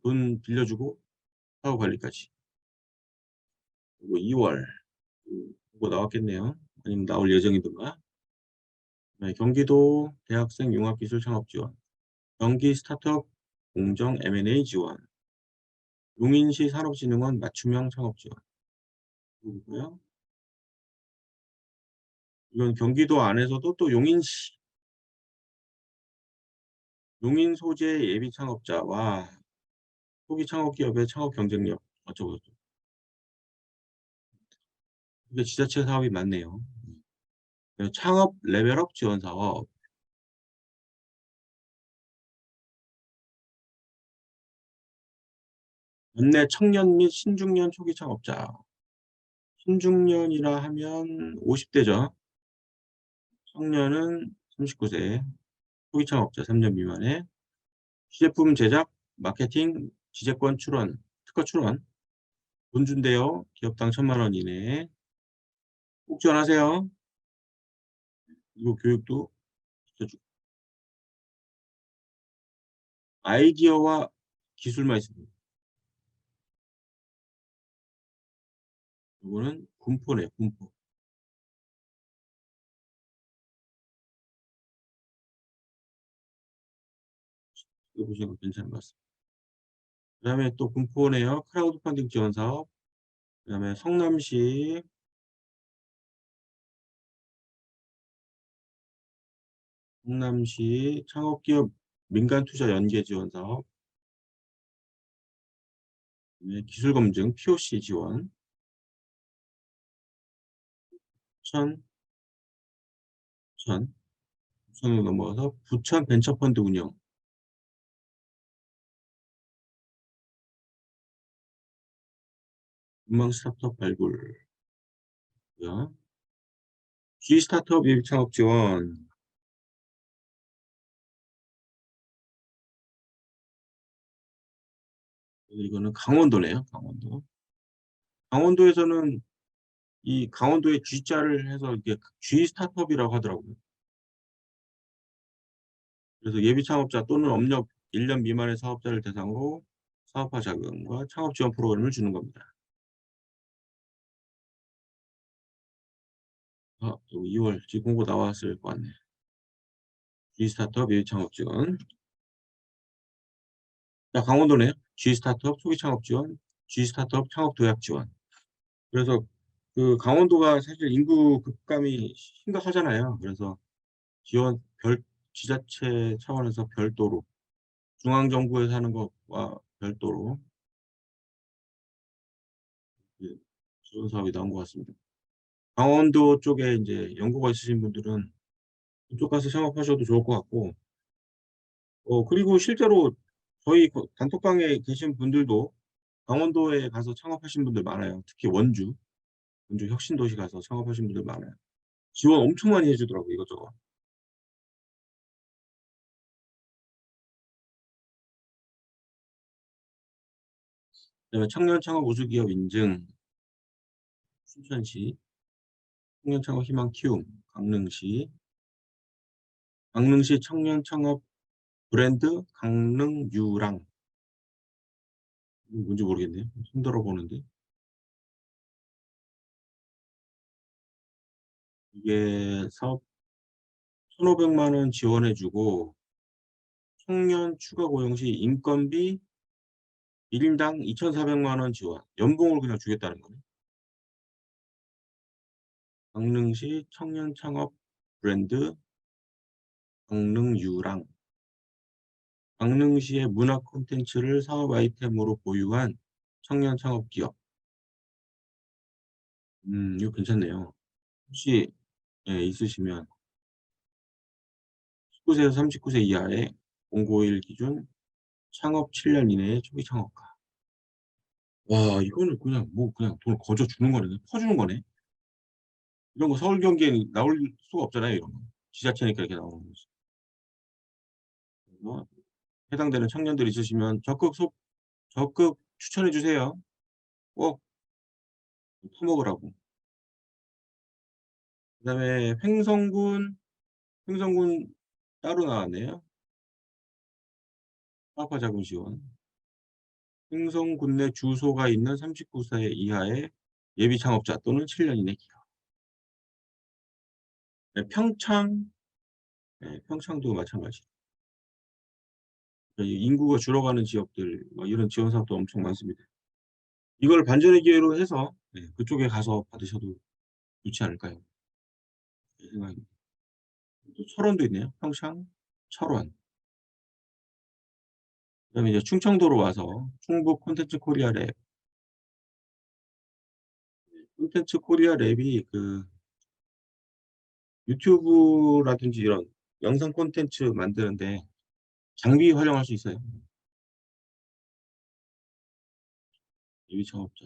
돈 빌려주고 사후 관리까지. 그리고 2월 그거 나왔겠네요. 아니면 나올 예정이든가. 네, 경기도 대학생 융합기술 창업 지원, 경기 스타트업 공정 M&A 지원, 용인시 산업진흥원 맞춤형 창업 지원. 그리고요. 이건 경기도 안에서도 또 용인 소재 예비 창업자와 초기 창업 기업의 창업 경쟁력 어쩌고저쩌고. 이게 지자체 사업이 많네요. 창업 레벨업 지원 사업, 안내 청년 및 신중년 초기 창업자. 신중년이라 하면 50대죠. 청년은 39세. 초기 창업자 3년 미만에 시제품 제작, 마케팅, 지재권 출원, 특허 출원. 돈 준대요. 기업당 1,000만 원 이내에. 꼭 지원하세요. 이거 교육도 시켜주고. 아이디어와 기술만 있습니다. 이거는 군포네, 군포. 이거 보시면 괜찮은 것 같습니다. 그 다음에 또 군포네요. 크라우드 펀딩 지원 사업. 그 다음에 성남시 창업기업 민간투자 연계 지원 사업. 그다음에 기술검증 POC 지원. 천, 천으로 넘어가서 부천 벤처펀드 운영. 운망 스타트업 발굴. G 스타트업 예비 창업 지원. 이거는 강원도네요. 강원도. 강원도에서는 이 강원도에 G자를 해서 이게 G 스타트업이라고 하더라고요. 그래서 예비 창업자 또는 업력 1년 미만의 사업자를 대상으로 사업화 자금과 창업 지원 프로그램을 주는 겁니다. 여기 2월 지금 공고 나왔을 것 같네. G 스타트업 예비 창업 지원. 자, 강원도네요. G 스타트업 초기 창업 지원, G 스타트업 창업 도약 지원. 그래서 그 강원도가 사실 인구 급감이 심각하잖아요. 그래서 지원 지자체 차원에서 별도로 중앙정부에서 하는 것과 별도로 그 지원 사업이 나온 것 같습니다. 강원도 쪽에 인제 연고가 있으신 분들은 그쪽 가서 창업하셔도 좋을 것 같고, 그리고 실제로 저희 그 단톡방에 계신 분들도 강원도에 가서 창업하신 분들 많아요. 특히 원주 혁신도시 가서 창업하신 분들 많아요. 지원 엄청 많이 해 주더라고요, 이것저것. 그다음에 청년 창업 우수기업 인증 춘천시, 청년 창업 희망 키움 강릉시, 강릉시 청년 창업 브랜드 강릉유랑. 이거 뭔지 모르겠네요. 처음 들어보는데. 이게 사업 1,500만 원 지원해 주고 청년 추가 고용 시 인건비 1 인당 2,400만 원 지원. 연봉을 그냥 주겠다는 거네. 강릉시 청년 창업 브랜드 강릉유랑. 강릉시의 문화 콘텐츠를 사업 아이템으로 보유한 청년 창업 기업. 이거 괜찮네요. 혹시 있으시면 19 세에서 39세 이하의 091 기준 창업 7년 이내의 초기 창업가. 와, 이거는 그냥 뭐 그냥 돈을 거저 주는 거네. 퍼주는 거네. 이런 거 서울 경기에는 나올 수가 없잖아요, 이런 거. 지자체니까 이렇게 나오는 거지. 그래서 해당되는 청년들 있으시면 적극 추천해 주세요. 꼭 퍼먹으라고. 그다음에 횡성군 따로 나왔네요. 사업화 자금 지원. 횡성군 내 주소가 있는 39세 이하의 예비 창업자 또는 7년 이내 기업. 네, 평창도 마찬가지. 이 인구가 줄어가는 지역들 뭐 이런 지원 사업도 엄청 많습니다. 이걸 반전의 기회로 해서 그쪽에 가서 받으셔도 좋지 않을까요? 제 생각입니다. 또 철원도 있네요. 평창, 철원. 그다음에 이제 충청도로 와서 충북 콘텐츠 코리아 랩이 그 유튜브라든지 이런 영상 콘텐츠 만드는데 장비 활용할 수 있어요. 예비 창업자.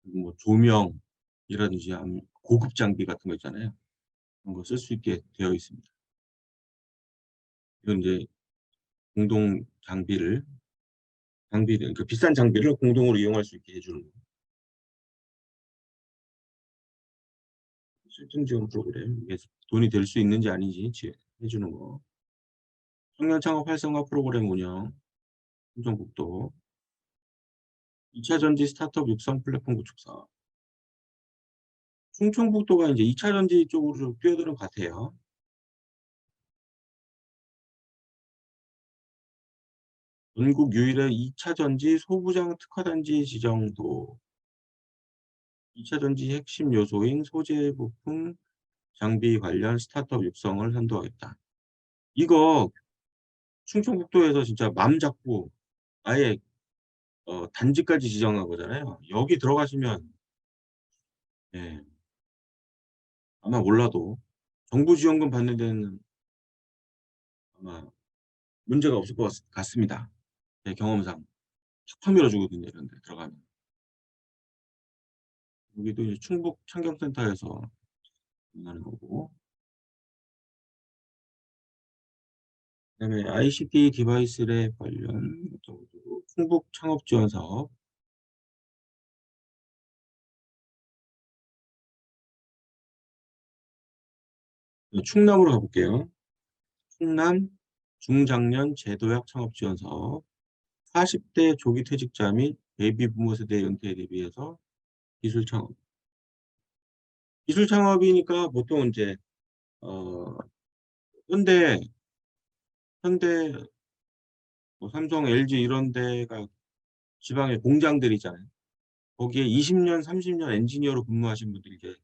그리고 뭐 조명이라든지 아니면 고급 장비 같은 거 있잖아요. 그런 거 쓸 수 있게 되어 있습니다. 이건 이제 공동 장비를 그 비싼 장비를 공동으로 이용할 수 있게 해 주는 거. 실증 지원 프로그램. 이게 돈이 될 수 있는지 아닌지 해 주는 거. 청년 창업 활성화 프로그램 운영, 충청북도. 2차 전지 스타트업 육성 플랫폼 구축 사업. 충청북도가 인제 2차 전지 쪽으로 좀 뛰어드는 것 같아요. 전국 유일의 2차 전지 소부장 특화단지 지정도. 2차 전지 핵심 요소인 소재 부품 장비 관련 스타트업 육성을 선도하겠다. 이거 충청북도에서 진짜 맘 잡고 아예 단지까지 지정한 거잖아요. 여기 들어가시면 예 아마 몰라도 정부 지원금 받는 데는 아마 문제가 없을 것 같습니다. 제 경험상. 탁 밀어 주거든요, 이런 데 들어가면. 여기도 이제 충북 창경센터에서 운영하는 거고. 그다음에 ICT 디바이스 랩 관련 충북 창업 지원 사업. 충남으로 가 볼게요. 충남 중장년 제도약 창업 지원 사업. 40대 조기 퇴직자 및 베이비 부모 세대 은퇴에 대비해서 기술 창업. 기술 창업이니까 보통 인제 어 현대 현대 뭐 삼성, LG 이런 데가 지방에 공장들 있잖아요. 거기에 20년 30년 엔지니어로 근무하신 분들이 이제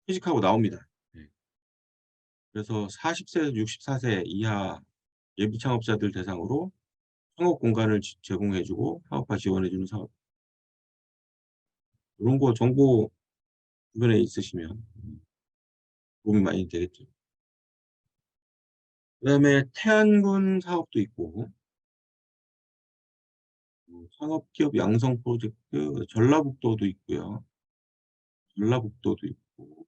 퇴직하고 나옵니다. 네. 그래서 40 세에서 64세 이하 예비 창업자들 대상으로 창업 공간을 제공해 주고 사업화 지원해 주는 사업. 이런 거 정보 주변에 있으시면 도움이 많이 되겠죠. 그다음에 태안군 사업도 있고 창업기업 양성 프로젝트 전라북도도 있고요. 전라북도도 있고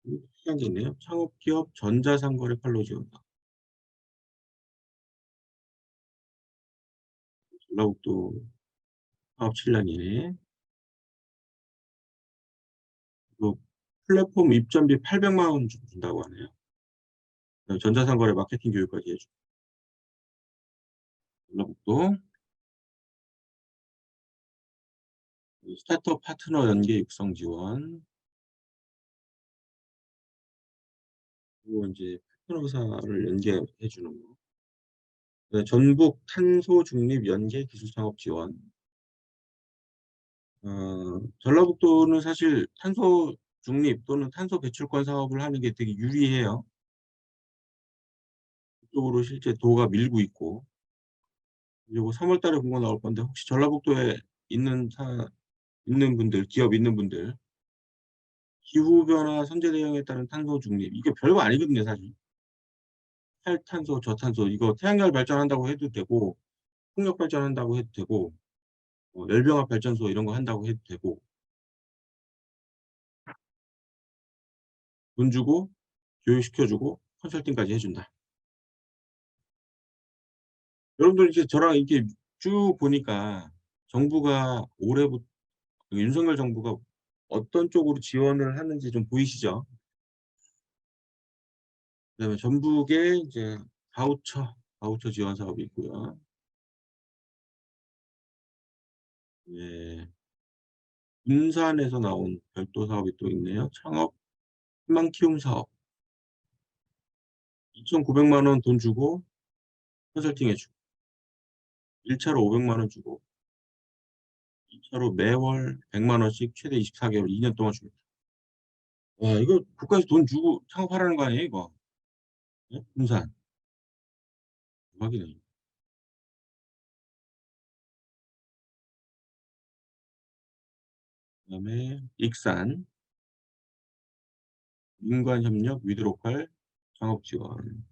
특이한 게 있네요. 창업기업 전자상거래 판로 지원사. 전라북도 사업 7년이네. 또 플랫폼 입점비 800만 원 준다고 하네요. 전자상거래 마케팅 교육까지 해 주고 전라북도 스타트업 파트너 연계 육성 지원. 그리고 인제 파트너사를 연계해 주는 거. 네, 전북 탄소 중립 연계 기술 창업 지원. 전라북도는 사실 탄소 중립 또는 탄소 배출권 사업을 하는 게 되게 유리해요. 그쪽으로 실제 도가 밀고 있고. 그리고 3월 달에 공고 나올 건데 혹시 전라북도에 있는 분들, 기업 있는 분들 기후 변화 선제 대응에 따른 탄소 중립 이게 별거 아니거든요, 사실. 탈탄소, 저탄소 이거 태양열 발전한다고 해도 되고 풍력 발전한다고 해도 되고 열병합 발전소 이런 거 한다고 해도 되고 돈 주고 교육시켜 주고 컨설팅까지 해 준다. 여러분들 이제 저랑 이렇게 쭉 보니까 정부가 올해부터 윤석열 정부가 어떤 쪽으로 지원을 하는지 좀 보이시죠? 그다음에 전북에 이제 바우처 지원 사업이 있고요. 예. 군산에서 나온 별도 사업이 또 있네요. 창업 희망 키움 사업. 2,900만 원 돈 주고 컨설팅 해 주고 1 차로 500만 원 주고 2 차로 매월 100만 원씩 최대 24 개월 2년 동안 줍니다. 와 이거 국가에서 돈 주고 창업하라는 거 아니에요 이거? 예? 군산. 대박이네. 그다음에 익산 민관협력 위드로컬 창업 지원.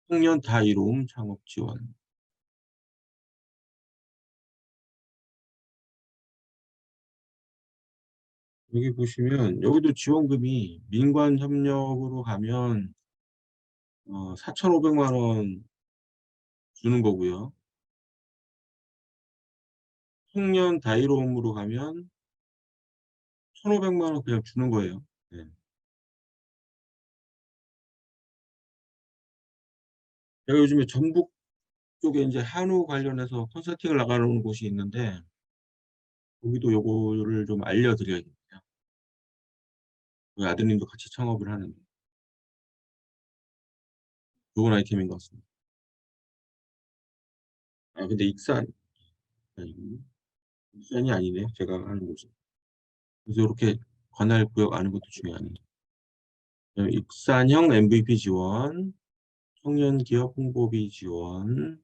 청년 다이로움 창업 지원. 여기 보시면 여기도 지원금이 민관협력으로 가면 4,500만 원 주는 거고요. 청년 다이로움으로 가면 1,500만 원 그냥 주는 거예요. 네. 제가 요즘에 전북 쪽에 인제 한우 관련해서 컨설팅을 나가는 곳이 있는데 거기도 요거를 좀 알려 드려야겠네요. 저희 아드님도 같이 창업을 하는데 좋은 아이템인 것 같습니다. 아 근데 아니군요. 익산이 아니네요, 제가 하는 곳은. 그래서 요렇게 관할 구역 아는 것도 중요하네요. 그다음에 익산형 MVP 지원, 청년 기업 홍보비 지원,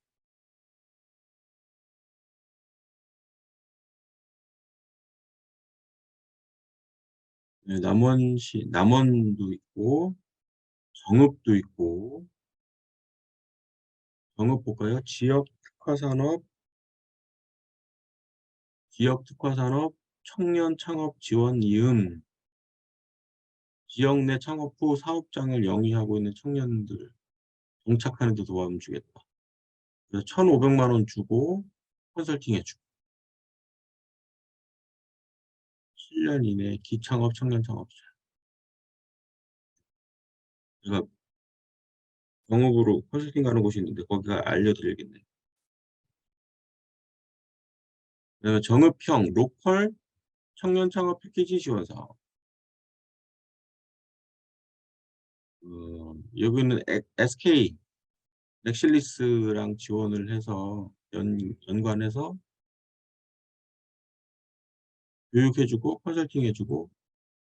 네 남원도 있고 정읍도 있고 정읍 볼까요? 지역 특화 산업 청년 창업 지원 지역 내 창업 후 사업장을 영위하고 있는 청년들 정착하는 데 도움 주겠다. 그래서 1,500만 원 주고 컨설팅 해 주고 7년 이내에 기창업 청년 창업자. 제가 영업으로 컨설팅 가는 곳이 있는데 거기가 알려 드려야겠네요. 그다음에 정읍형 로컬 청년 창업 패키지 지원 사업. 여기는 SK 넥실리스랑 지원을 해서 연관해서 교육해 주고 컨설팅 해 주고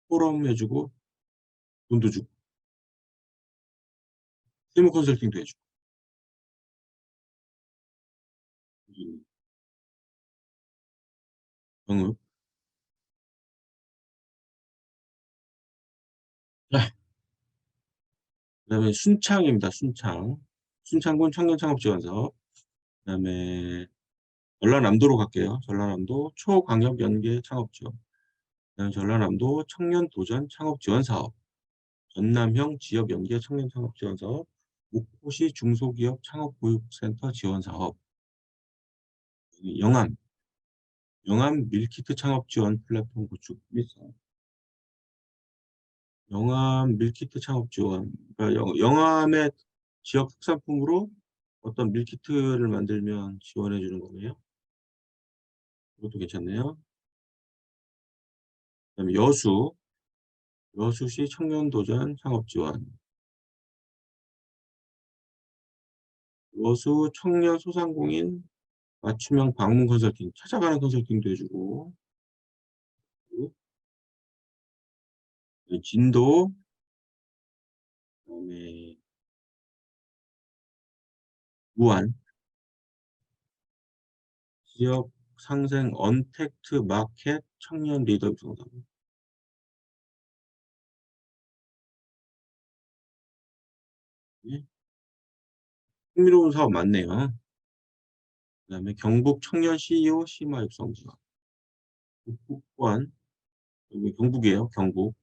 포럼 해 주고 돈도 주고 세무 컨설팅도 해주고. 영업. 네. 그다음에 순창입니다. 순창. 순창군 청년창업지원사업. 그다음에 전라남도로 갈게요. 전라남도 초광역연계 창업지원. 그다음에 전라남도 청년도전 창업지원사업. 전남형 지역연계 청년창업지원사업. 목포시 중소기업 창업보육센터 지원사업. 영암. 영암 밀키트 창업지원 플랫폼 구축 및 사업. 영암 밀키트 창업지원. 그러니까 영암의 지역 특산품으로 어떤 밀키트를 만들면 지원해 주는 거네요. 이것도 괜찮네요. 그다음에 여수. 여수시 청년도전 창업지원. 여수 청년 소상공인 맞춤형 방문 컨설팅. 찾아가는 컨설팅도 해주고. 진도. 그다음에 무안. 지역 상생 언택트 마켓 청년 리더 구성사업. 예? 흥미로운 사업 많네요. 그다음에 경북 청년 CEO 심화 육성 지원. 북부권. 여기 경북이에요. 경북.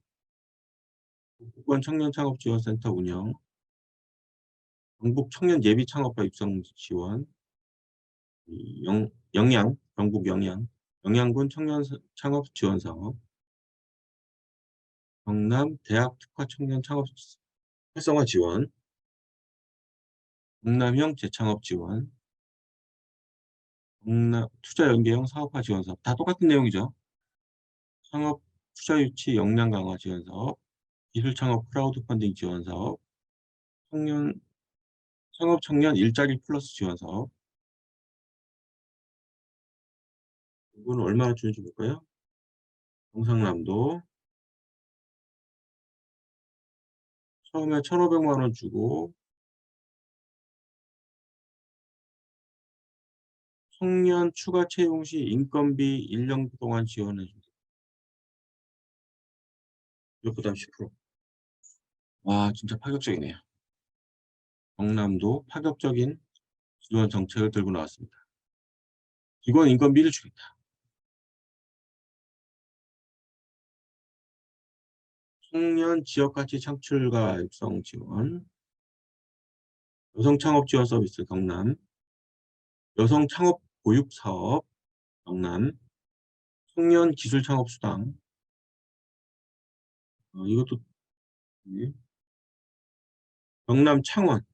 북부권 청년 창업 지원센터 운영. 경북 청년 예비 창업가 육성 지원. 영양, 경북 영양. 영양군 청년 창업 지원 사업. 경남 대학 특화 청년 창업 활성화 지원. 경남형 재창업 지원. 경남 투자 연계형 사업화 지원 사업. 다 똑같은 내용이죠. 창업 투자 유치 역량 강화 지원 사업. 기술 창업 크라우드 펀딩 지원 사업. 청년 창업 청년 일자리 플러스 지원 사업. 이거는 얼마나 주는지 볼까요? 경상남도 처음에 1,500만 원 주고 청년 추가 채용 시 인건비 1년 동안 지원해 줍니다. 무조건 10%. 와, 진짜 파격적이네요. 경남도 파격적인 지원 정책을 들고 나왔습니다. 직원 인건비를 주겠다. 청년 지역가치 창출과 육성 지원. 여성 창업 지원 서비스 경남. 여성 창업 보육 사업 경남. 청년 기술 창업 수당. 이것도 네. 경남 창원.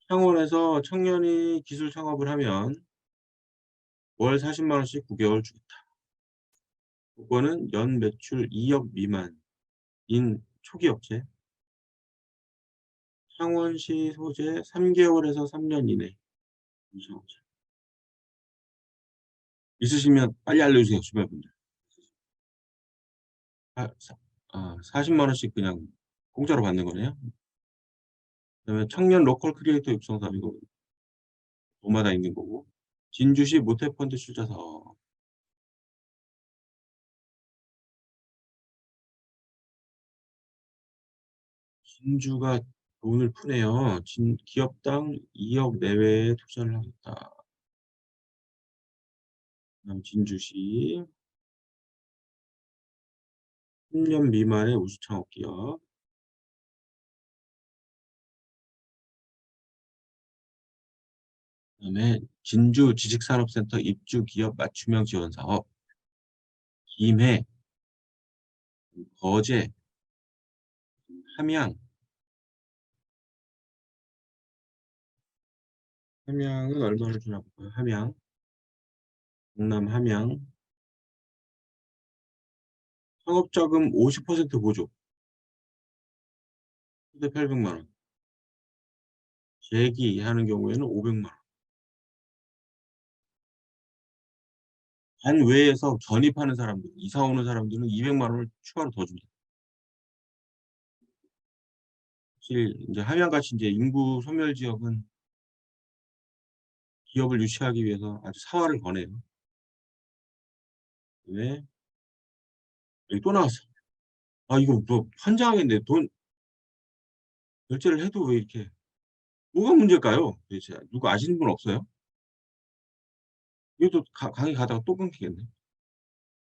창원에서 청년이 기술 창업을 하면 월 40만 원씩 9개월 주겠다. 그거는 연 매출 2억 미만인 초기 업체. 창원시 소재 3개월에서 3년 이내. 있으시면 빨리 알려주세요, 주변 분들. 40만 원씩 그냥 공짜로 받는 거네요. 그다음에 청년 로컬 크리에이터 육성 사업 이거 도마다 있는 거고. 진주시 모태펀드 출자 사업. 진주가 돈을 푸네요. 기업당 2억 내외에 투자를 하겠다. 그다음 진주시 10년 미만의 우수 창업 기업. 그다음에 진주 지식산업센터 입주 기업 맞춤형 지원 사업. 김해, 거제, 함양. 함양은 얼마나 주나 볼까요? 함양. 경남 함양. 창업자금 50% 보조. 최대 800만 원. 재기하는 경우에는 500만 원. 반외에서 전입하는 사람들, 이사 오는 사람들은 200만 원을 추가로 더 줍니다. 사실 인제 함양같이 인제 인구 소멸 지역은 기업을 유치하기 위해서 아주 사활을 거네요. 네. 여기 또 나왔어. 아 이거 뭐 환장하겠네. 돈 결제를 해도 왜 이렇게 뭐가 문제일까요 도대체? 누구 아시는 분 없어요? 이것도 가 강의 가다가 또 끊기겠네.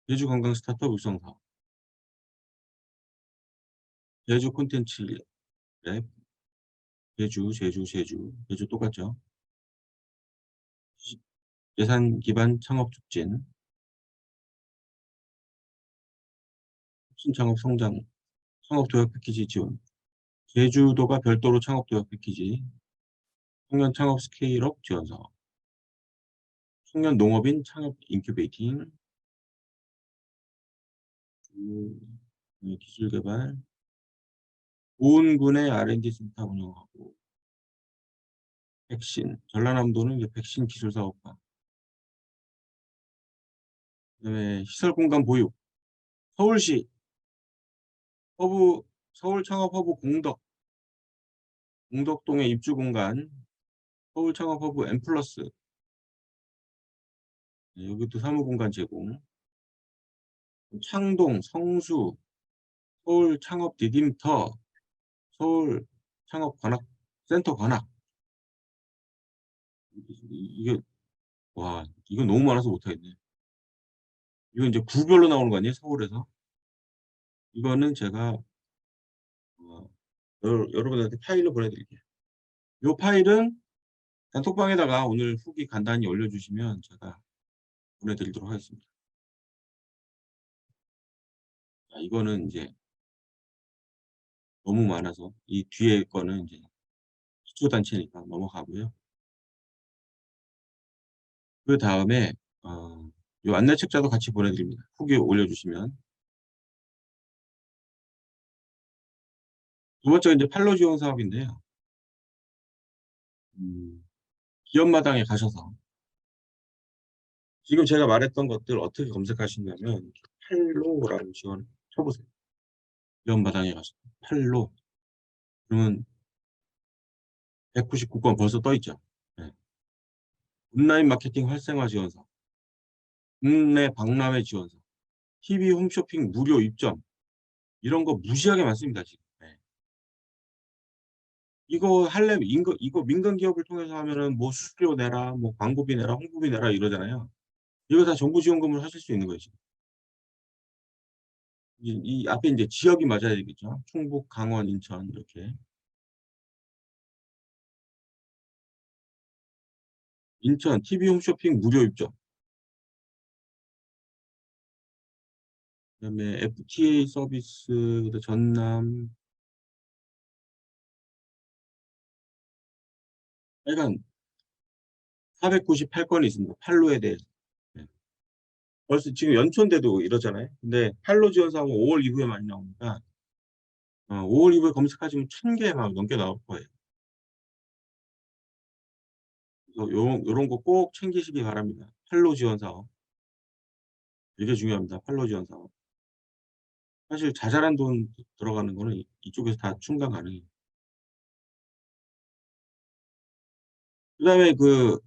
제주 관광 스타트업 육성 사업. 제주 콘텐츠 랩. 제주 똑같죠. 시 예산 기반 창업 촉진, 혁신 창업 성장, 창업 도약 패키지 지원. 제주도가 별도로 창업 도약 패키지, 청년 창업 스케일업 지원 사업, 청년 농업인 창업 인큐베이팅, 기술 개발, 보은군의 R&D 센터 운영하고, 백신, 전라남도는 이제 백신 기술 사업화, 그다음에 시설 공간 보유, 서울시 허브 서울 창업 허브 공덕동의 입주 공간, 서울 창업 허브 M+, 네 여기도 사무 공간 제공, 창동, 성수, 서울 창업 디딤터, 서울 창업 관악 센터 관악. 이게 와 이거 너무 많아서 못 하겠네. 이거 인제 구별로 나오는 거 아니에요 서울에서? 이거는 제가 어 여러분한테 파일로 보내 드릴게요. 요 파일은 단톡방에다가 오늘 후기 간단히 올려 주시면 제가 보내 드리도록 하겠습니다. 자 이거는 인제 너무 많아서 이 뒤에 거는 인제 기초단체니까 넘어가고요. 그다음에 요 안내 책자도 같이 보내 드립니다. 후기 올려 주시면. 두 번째가 인제 팔로 지원 사업인데요. 음 기업마당에 가셔서 지금 제가 말했던 것들 어떻게 검색하시냐면 팔로라고 지원 쳐 보세요. 기업마당에 가서 팔로 그러면 199건 벌써 떠 있죠. 네. 온라인 마케팅 활성화 지원서, 국내 박람회 지원서, TV 홈쇼핑 무료 입점 이런 거 무시하게 많습니다 지금. 네. 이거 하려면 이거 민간 기업을 통해서 하면은 뭐 수수료 내라, 뭐 광고비 내라, 홍보비 내라 이러잖아요. 이거 다 정부 지원금으로 하실 수 있는 거예요 지금. 이 앞에 인제 지역이 맞아야 되겠죠. 충북, 강원, 인천 이렇게. 인천 TV 홈쇼핑 무료 입점. 그다음에 FTA 서비스 전남 하여간 498 건이 있습니다. 판로에 대해서. 네. 벌써 지금 연초인데도 이러잖아요. 근데 판로 지원 사업은 5월 이후에 많이 나오니까 5월 이후에 검색하시면 1,000개 막 넘게 나올 거예요. 그래서 요런 거 꼭 챙기시기 바랍니다. 판로 지원 사업. 되게 중요합니다. 판로 지원 사업. 사실 자잘한 돈 들어가는 거는 이쪽에서 다 충당 가능해요. 그다음에 그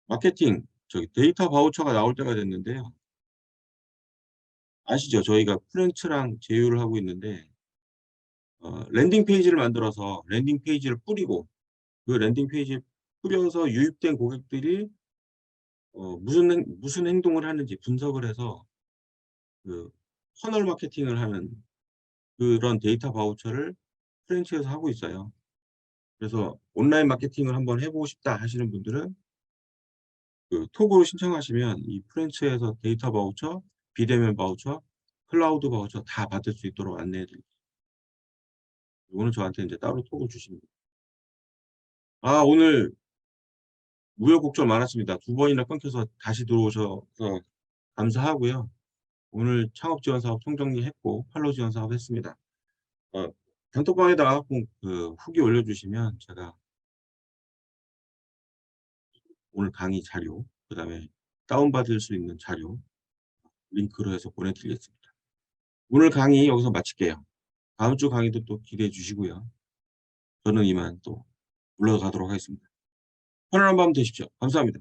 마케팅 데이터 바우처가 나올 때가 됐는데요. 아시죠? 저희가 프렌치랑 제휴를 하고 있는데 랜딩 페이지를 만들어서 랜딩 페이지를 뿌리고 그 랜딩 페이지에 뿌려서 유입된 고객들이 무슨 행동을 하는지 분석을 해서 그 퍼널 마케팅을 하는 그런 데이터 바우처를 프렌치에서 하고 있어요. 그래서 온라인 마케팅을 한번 해 보고 싶다 하시는 분들은 그 톡으로 신청하시면 이 프렌치에서 데이터 바우처, 비대면 바우처, 클라우드 바우처 다 받을 수 있도록 안내해 드릴게요. 요거는 저한테 인제 따로 톡을 주시면 돼요. 아 오늘 우여곡절 많았습니다. 두 번이나 끊겨서 다시 들어오셔서 감사하고요. 오늘 창업 지원 사업 총정리했고 팔로우 지원 사업 했습니다. 어 단톡방에다가 꼭 후기 올려주시면 제가 오늘 강의 자료 그다음에 다운받을 수 있는 자료 링크로 해서 보내드리겠습니다. 오늘 강의 여기서 마칠게요. 다음 주 강의도 또 기대해 주시고요. 저는 이만 또 물러가도록 하겠습니다. 편안한 밤 되십시오. 감사합니다.